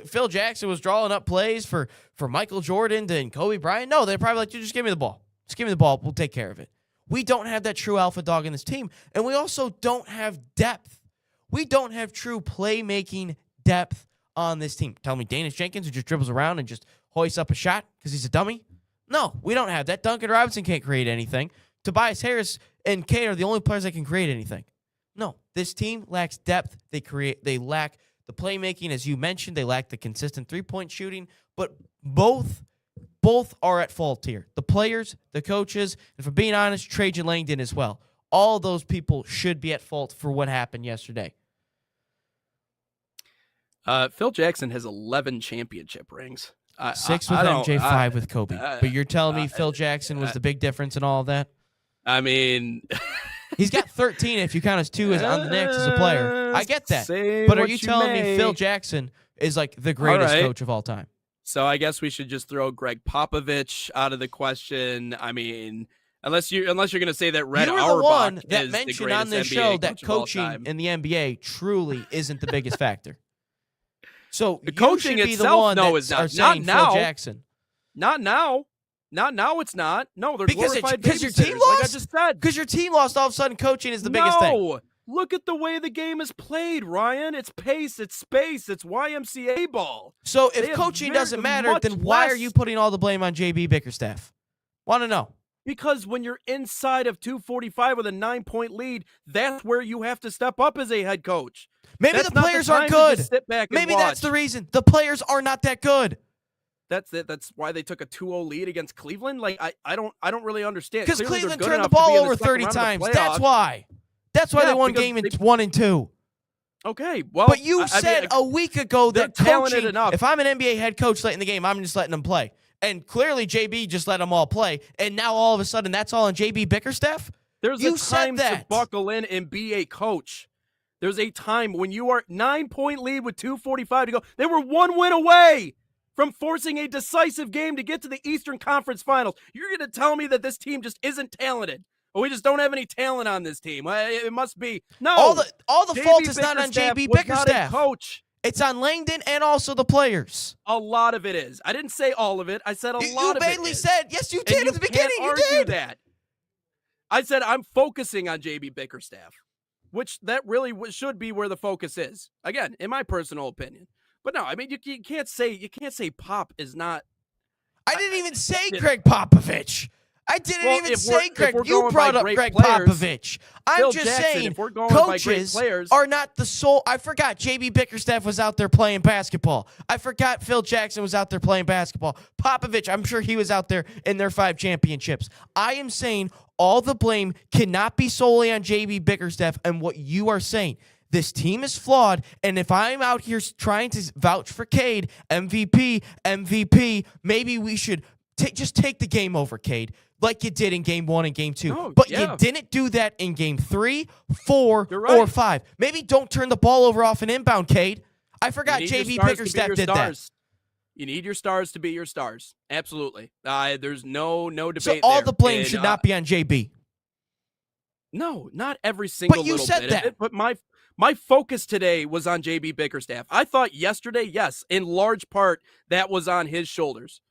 Phil Jackson was drawing up plays for Michael Jordan and Kobe Bryant? No, they're probably like, just give me the ball. Just give me the ball. We'll take care of it. We don't have that true alpha dog in this team, and we also don't have depth. We don't have true playmaking depth on this team. Tell me Danius Jenkins, who just dribbles around and just hoists up a shot because he's a dummy? No, we don't have that. Duncan Robinson can't create anything. Tobias Harris and Cade are the only players that can create anything. No, this team lacks depth. They lack the playmaking, as you mentioned. They lack the consistent three-point shooting, but both are at fault here. The players, the coaches, and for being honest, Trajan Langdon as well. All those people should be at fault for what happened yesterday. Phil Jackson has 11 championship rings. 6 with MJ, 5 with Kobe. But you're telling me Phil Jackson was the big difference in all of that? I mean, he's got 13 if you count as 2 as on the Knicks as a player. I get that. But are you telling me Phil Jackson is like the greatest coach of all time? So I guess we should just throw Greg Popovich out of the question. I mean, unless you're going to say that Red Auerbach the one that is mentioned the on this NBA show that coach coaching in the NBA truly isn't the biggest factor. So the coaching you should be itself, the one no, that is not. are saying Not now. Phil Jackson. Not now. Not now. It's not. No, they're Because glorified your team babysitters, lost. like I just said. Because your team lost, all of a sudden coaching is the biggest thing. No. Look at the way the game is played, Ryan. It's pace, it's space, it's YMCA ball. So They if have coaching doesn't matter, much then why are less- you putting all the blame on JB Bickerstaff? Want to know? Because when you're inside of 2:45 with a 9-point lead, that's where you have to step up as a head coach. Maybe That's the not players time aren't to good. just sit back and Maybe that's watch. the reason. The players are not that good. That's it. That's why they took a 2-0 lead against Cleveland. Like I don't really understand. Because Clearly, Cleveland they're good turned the enough to be ball in over second 30 round of the times. That's playoffs. why. That's why Yeah, they won because game in they- 1 and 2. Okay, well, But you I said mean, a week ago they're that talented coaching, enough. if I'm an NBA head coach late in the game, I'm just letting them play. And clearly JB just let them all play. And now all of a sudden that's all on JB Bickerstaff? there's you a said time to that. buckle in and be a coach. There's a time when you are 9-point lead with 2:45 to go. They were 1 win away from forcing a decisive game to get to the Eastern Conference Finals. You're going to tell me that this team just isn't talented? Or we just don't have any talent on this team? It must be. No. All the JB fault is not on Bickerstaff JB was not a Bickerstaff. coach. It's on Langdon and also the players. A lot of it is. I didn't say all of it. I said a lot You of it mainly is. said, yes, you And did you at the beginning. can't You argue did. that. I said I'm focusing on JB Bickerstaff, which that really should be where the focus is. Again, in my personal opinion. But no, I mean you can't say Pop is not. I didn't even say Greg Popovich. I didn't Well, even if say we're- if Greg. we're You going brought by up great Greg players, Popovich. I'm Phil just Jackson, saying if we're going by great coaches players- are not the sole. I forgot JB Bickerstaff was out there playing basketball. I forgot Phil Jackson was out there playing basketball. Popovich, I'm sure he was out there in their 5 championships. I am saying all the blame cannot be solely on JB Bickerstaff and what you are saying. This team is flawed, and if I'm out here trying to vouch for Cade, MVP, maybe we should just take the game over, Cade, like you did in game 1 and game 2. No, but yeah. you didn't do that in game 3, 4, You're right. or 5. Maybe don't turn the ball over off an inbound, Cade. I forgot You need your JB stars to be Bickerstaff your did that. stars. You need your stars to be your stars. Absolutely. There's no debate. So all there. the blame And, should not be on JB. No, not every single you little said bit that. of it. But my focus today was on JB Bickerstaff. I thought yesterday, yes, in large part, that was on his shoulders.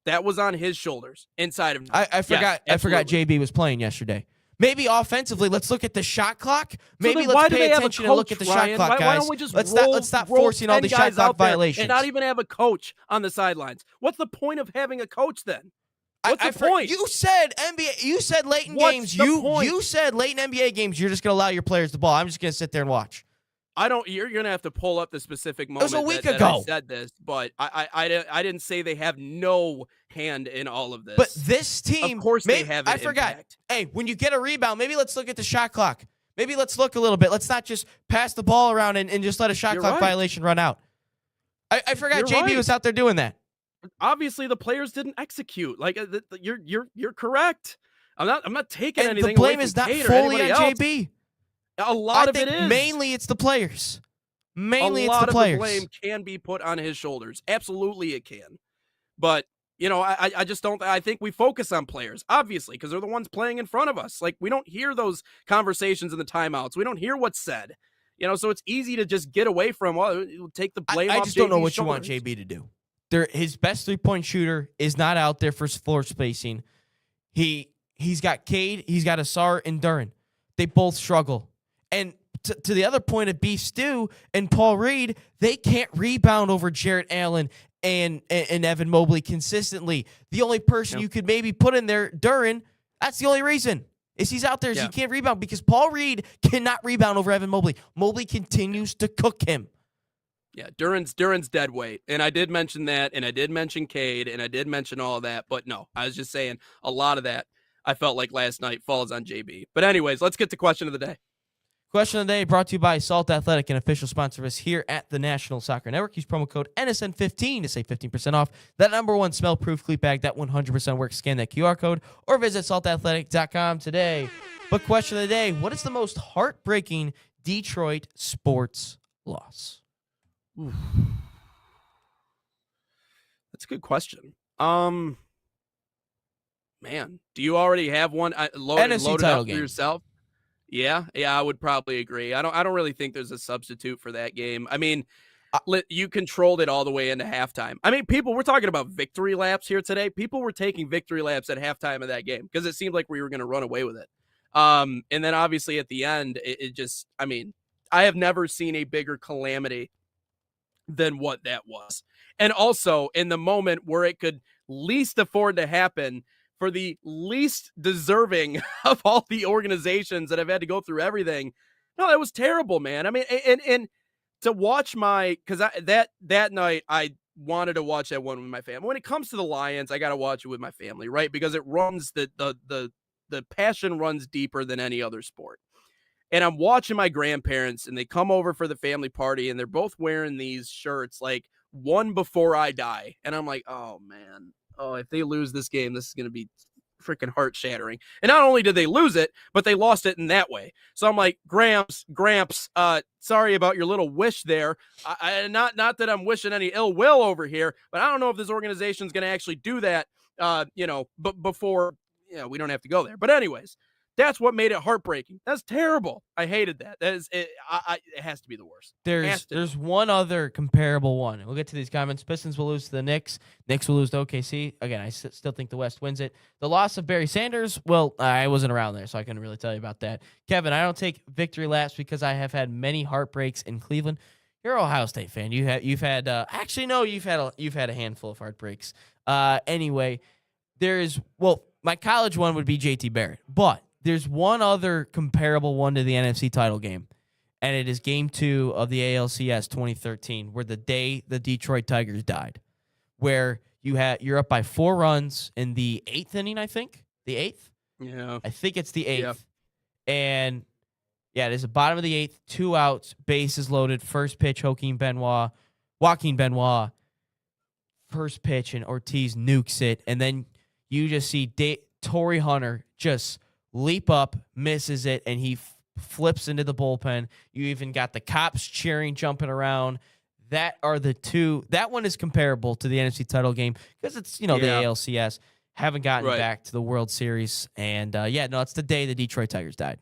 That was on his shoulders inside of. I forgot. Yes, I forgot absolutely. JB was playing yesterday. Maybe offensively, let's look at the shot clock. Maybe So why let's do pay they have a attention and look coach, at the shot Ryan? clock, guys. Why don't we just let's stop roll forcing all 10 these shot guys clock out there violations. and not even have a coach on the sidelines? What's the point of having a coach then? What's the point? You said NBA. You said late in What's games. the You point? said late in NBA games. You're just going to allow your players the ball. I'm just going to sit there and watch. I don't. You're gonna have to pull up the specific moment. was a week that ago. I said this, but I didn't say they have no hand in all of this. But this team, of course, they have. I forgot. Impact. Hey, when you get a rebound, maybe let's look at the shot clock. Maybe let's look a little bit. Let's not just pass the ball around and just let a shot You're clock right. violation run out. I forgot You're JB right. was out there doing that. Obviously, the players didn't execute. Like you're correct. I'm not taking And anything the blame away is from not Kate or fully anybody on else. JB. A lot I of it think is. mainly it's the players. Mainly a it's lot the of players. the blame can be put on his shoulders. Absolutely, it can. But I just don't. I think we focus on players, obviously, because they're the ones playing in front of us. Like we don't hear those conversations in the timeouts. We don't hear what's said. So it's easy to just get away from. Well, take the blame. I off just don't know JB's what you want shoulders. JB to do. His best 3-point shooter is not out there for floor spacing. He's got Cade, he's got Asar and Duren. They both struggle. And to the other point of Beef Stew and Paul Reed, they can't rebound over Jarrett Allen and Evan Mobley consistently. The only person you could maybe put in there, Duren, that's the only reason. Is he's out there, he can't rebound because Paul Reed cannot rebound over Evan Mobley. Mobley continues to cook him. Yeah, Duren's dead weight. And I did mention that, and I did mention Cade, and I did mention all of that. But no, I was just saying a lot of that I felt like last night falls on JB. But anyways, let's get to question of the day. Question of the day brought to you by Salt Athletic, an official sponsor of us here at the National Soccer Network. Use promo code NSN15 to save 15% off that #1 smell-proof cleat bag. That 100% works. Scan that QR code or visit saltathletic.com today. But question of the day, what is the most heartbreaking Detroit sports loss? Oof. That's a good question. Man, do you already have one loaded title up game. for yourself? Yeah, I would probably agree. I don't really think there's a substitute for that game. I mean, you controlled it all the way into halftime. I mean, we're talking about victory laps here today. People were taking victory laps at halftime of that game because it seemed like we were going to run away with it. And then obviously at the end, it just, I mean, I have never seen a bigger calamity than what that was. And also in the moment where it could least afford to happen for the least deserving of all the organizations that have had to go through everything. No, that was terrible, man. I mean, and to watch because that night I wanted to watch that one with my family. When it comes to the Lions, I got to watch it with my family, right? Because it runs the passion runs deeper than any other sport. And I'm watching my grandparents, and they come over for the family party, and they're both wearing these shirts like "One Before I Die," and I'm like, oh man. Oh, if they lose this game, this is going to be freaking heart shattering. And not only did they lose it, but they lost it in that way. So I'm like, Gramps, sorry about your little wish there. Not that I'm wishing any ill will over here, but I don't know if this organization is going to actually do that, but before, we don't have to go there. But anyways, that's what made it heartbreaking. That's terrible. I hated that. That is it. It has to be the worst. There's one other comparable one. We'll get to these comments. Pistons will lose to the Knicks. Knicks will lose to OKC. Again, I still think the West wins it. The loss of Barry Sanders, well, I wasn't around there, so I couldn't really tell you about that. Kevin, I don't take victory laps because I have had many heartbreaks in Cleveland. You're an Ohio State fan. You've had a handful of heartbreaks. Anyway, my college one would be JT Barrett, but there's one other comparable one to the NFC title game, and it is Game 2 of the ALCS 2013, where the day the Detroit Tigers died, where you're up by 4 runs in the 8th inning, I think. The 8th? Yeah. I think it's the 8th. Yeah. And, it is the bottom of the 8th, 2 outs, bases loaded, first pitch, Joaquin Benoit, first pitch, and Ortiz nukes it, and then you just see Torrey Hunter just leap up, misses it, and he flips into the bullpen. You even got the cops cheering, jumping around. that are the two. That one is comparable to the NFC title game because it's, the ALCS. Haven't gotten back to the World Series. And, it's the day the Detroit Tigers died.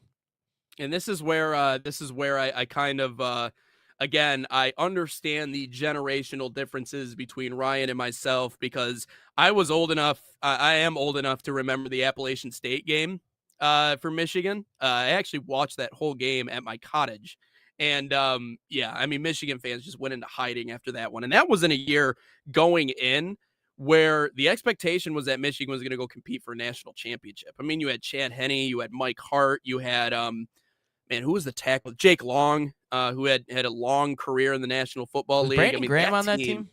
And this is where I kind of again, I understand the generational differences between Ryan and myself because I was old enough. I am old enough to remember the Appalachian State game for Michigan. I actually watched that whole game at my cottage. And Michigan fans just went into hiding after that one. And that was in a year going in where the expectation was that Michigan was going to go compete for a national championship. I mean, you had Chad Henne, you had Mike Hart, you had who was the tackle? Jake Long, who had a long career in the National Football League. Brandon Graham on that team?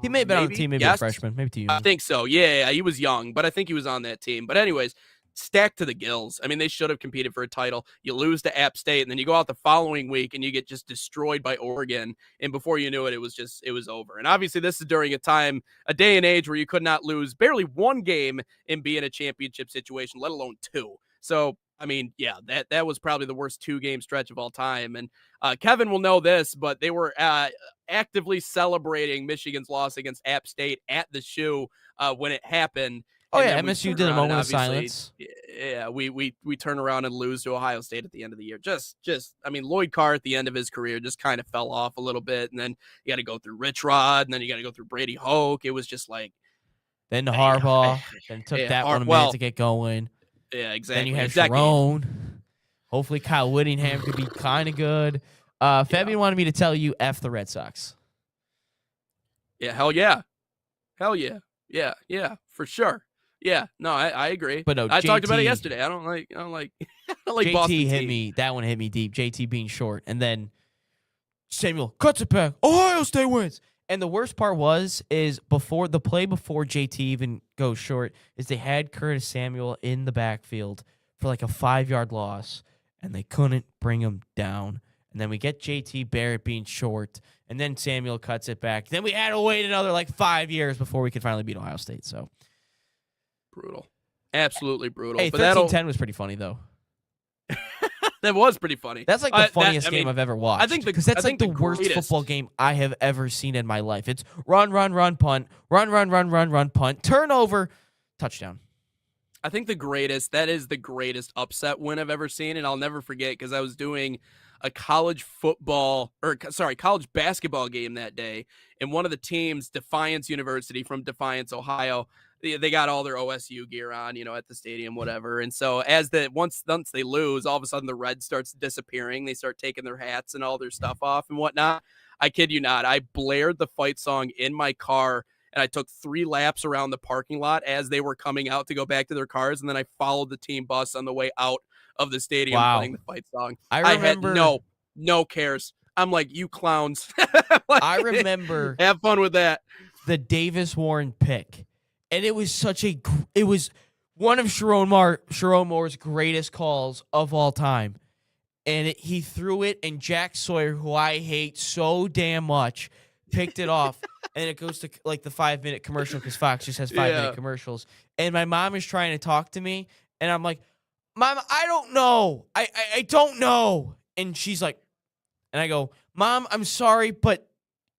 He may have been on the team, maybe a freshman, maybe 2 years. I think so. Yeah, he was young, but I think he was on that team. But anyways, stacked to the gills. I mean, they should have competed for a title. You lose to App State, and then you go out the following week and you get just destroyed by Oregon. And before you knew it, it was over. And obviously, this is during a day and age where you could not lose barely one game and be in a championship situation, let alone two. So, I mean, yeah, that was probably the worst 2-game stretch of all time. And Kevin will know this, but they were actively celebrating Michigan's loss against App State at the Shoe when it happened. Oh, yeah, MSU did a moment of silence. Yeah, we turn around and lose to Ohio State at the end of the year. Lloyd Carr at the end of his career just kind of fell off a little bit, and then you got to go through Rich Rod, and then you got to go through Brady Hoke. It was just like... Then Harbaugh, then took that one a minute to get going. Yeah, exactly. Then you had Sharon. Hopefully Kyle Whittingham could be kind of good. Fabian wanted me to tell you F the Red Sox. Yeah, hell yeah. Hell yeah. Yeah, for sure. Yeah, no, I agree. But no, I talked about it yesterday. I don't like JT Boston hit team. me. That one hit me deep. JT being short, and then Samuel cuts it back. Ohio State wins. And the worst part is before JT even goes short, is they had Curtis Samuel in the backfield for like a 5-yard loss, and they couldn't bring him down. And then we get JT Barrett being short, and then Samuel cuts it back. Then we had to wait another 5 years before we could finally beat Ohio State. So brutal, absolutely brutal. Hey, but 13-10 was pretty funny though. That was pretty funny. That's like the funniest game I've ever watched. I think because that's like the worst football game I have ever seen in my life. It's run, punt, run, punt, turnover, touchdown. I think that is the greatest upset win I've ever seen, and I'll never forget because I was doing a college basketball game that day, and one of the teams, Defiance University from Defiance, Ohio, they got all their OSU gear on, at the stadium, whatever. And so once they lose, all of a sudden the red starts disappearing. They start taking their hats and all their stuff off and whatnot. I kid you not. I blared the fight song in my car, and I took 3 laps around the parking lot as they were coming out to go back to their cars. And then I followed the team bus on the way out of the stadium playing the fight song. I remember. I had no cares. I'm like, you clowns. I remember. Have fun with that. The Davis Warren pick. And it was it was one of Sharon Moore's greatest calls of all time. And he threw it, and Jack Sawyer, who I hate so damn much, picked it off. And it goes to the 5-minute commercial because Fox just has 5-minute commercials. And my mom is trying to talk to me, and I'm like, Mom, I don't know. I don't know. And she's like, and I go, Mom, I'm sorry, but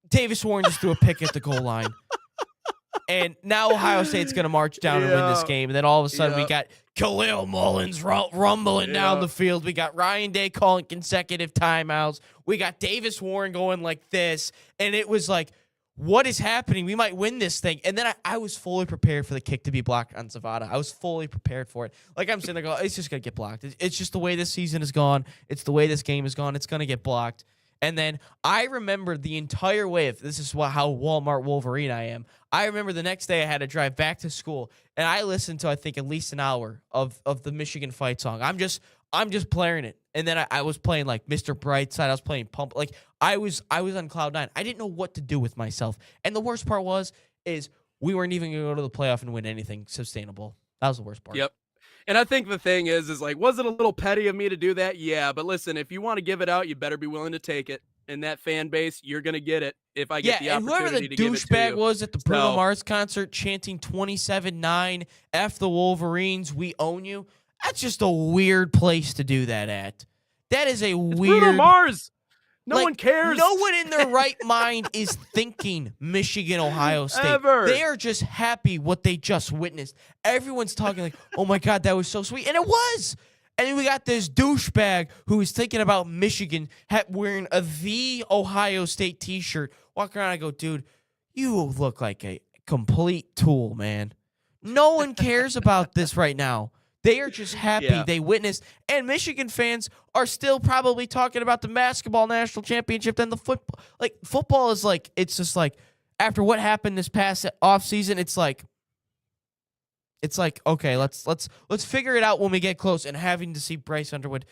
Davis Warren just threw a pick at the goal line. And now Ohio State's going to march down and win this game. And then all of a sudden we got Khalil Mullins rumbling down the field. We got Ryan Day calling consecutive timeouts. We got Davis Warren going like this. And it was like, what is happening? We might win this thing. And then I was fully prepared for the kick to be blocked on Zavada. I was fully prepared for it. Like I'm sitting there going, it's just going to get blocked. It's just the way this season has gone. It's the way this game has gone. It's going to get blocked. And then I remember the entire way, if this is how Walmart Wolverine I am, I remember the next day I had to drive back to school, and I listened to, I think, at least an hour of the Michigan fight song. I'm just playing it. And then I was playing like Mr. Brightside. I was playing Pump. Like I was on cloud 9. I didn't know what to do with myself. And the worst part is we weren't even going to go to the playoff and win anything sustainable. That was the worst part. Yep. And I think the thing is like, was it a little petty of me to do that? Yeah, but listen, if you want to give it out, you better be willing to take it. And that fan base, you're going to get it if I get the opportunity to give it to you. And whoever the douchebag was at the Bruno Mars concert chanting 27-9, F the Wolverines, we own you, that's just a weird place to do that at. That is a weird... Bruno Mars! No one cares. No one in their right mind is thinking Michigan, Ohio State. Ever. They are just happy what they just witnessed. Everyone's talking like, oh my God, that was so sweet. And it was. And then we got this douchebag who is thinking about Michigan wearing the Ohio State t-shirt. Walking around, I go, dude, you look like a complete tool, man. No one cares about this right now. They are just happy they witnessed. And Michigan fans are still probably talking about the basketball national championship than the football. Like, football is like, it's just like, after what happened this past offseason, it's like, okay, let's figure it out when we get close. And having to see Bryce Underwood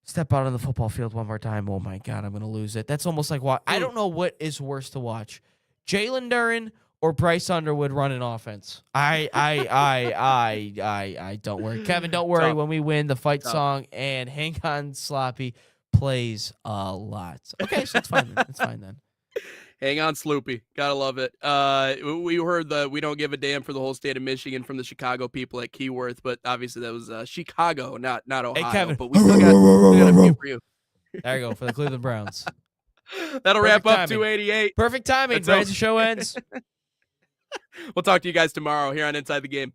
step out on the football field one more time, oh my God, I'm going to lose it. That's almost like what I don't know what is worse to watch. Jalen Duren or Bryce Underwood running offense. I don't worry. Kevin, don't worry. When we win, the fight song and Hang On Sloppy plays a lot. Okay, so it's fine then. It's fine then. Hang on, Sloopy. Gotta love it. We heard the "We don't give a damn" for the whole state of Michigan from the Chicago people at Keyworth, but obviously that was Chicago, not Ohio. Hey, Kevin. But we still got a few for you. There you go for the Cleveland Browns. That'll wrap up timing. 288. Perfect timing. Right as the show ends. We'll talk to you guys tomorrow here on Inside the Game.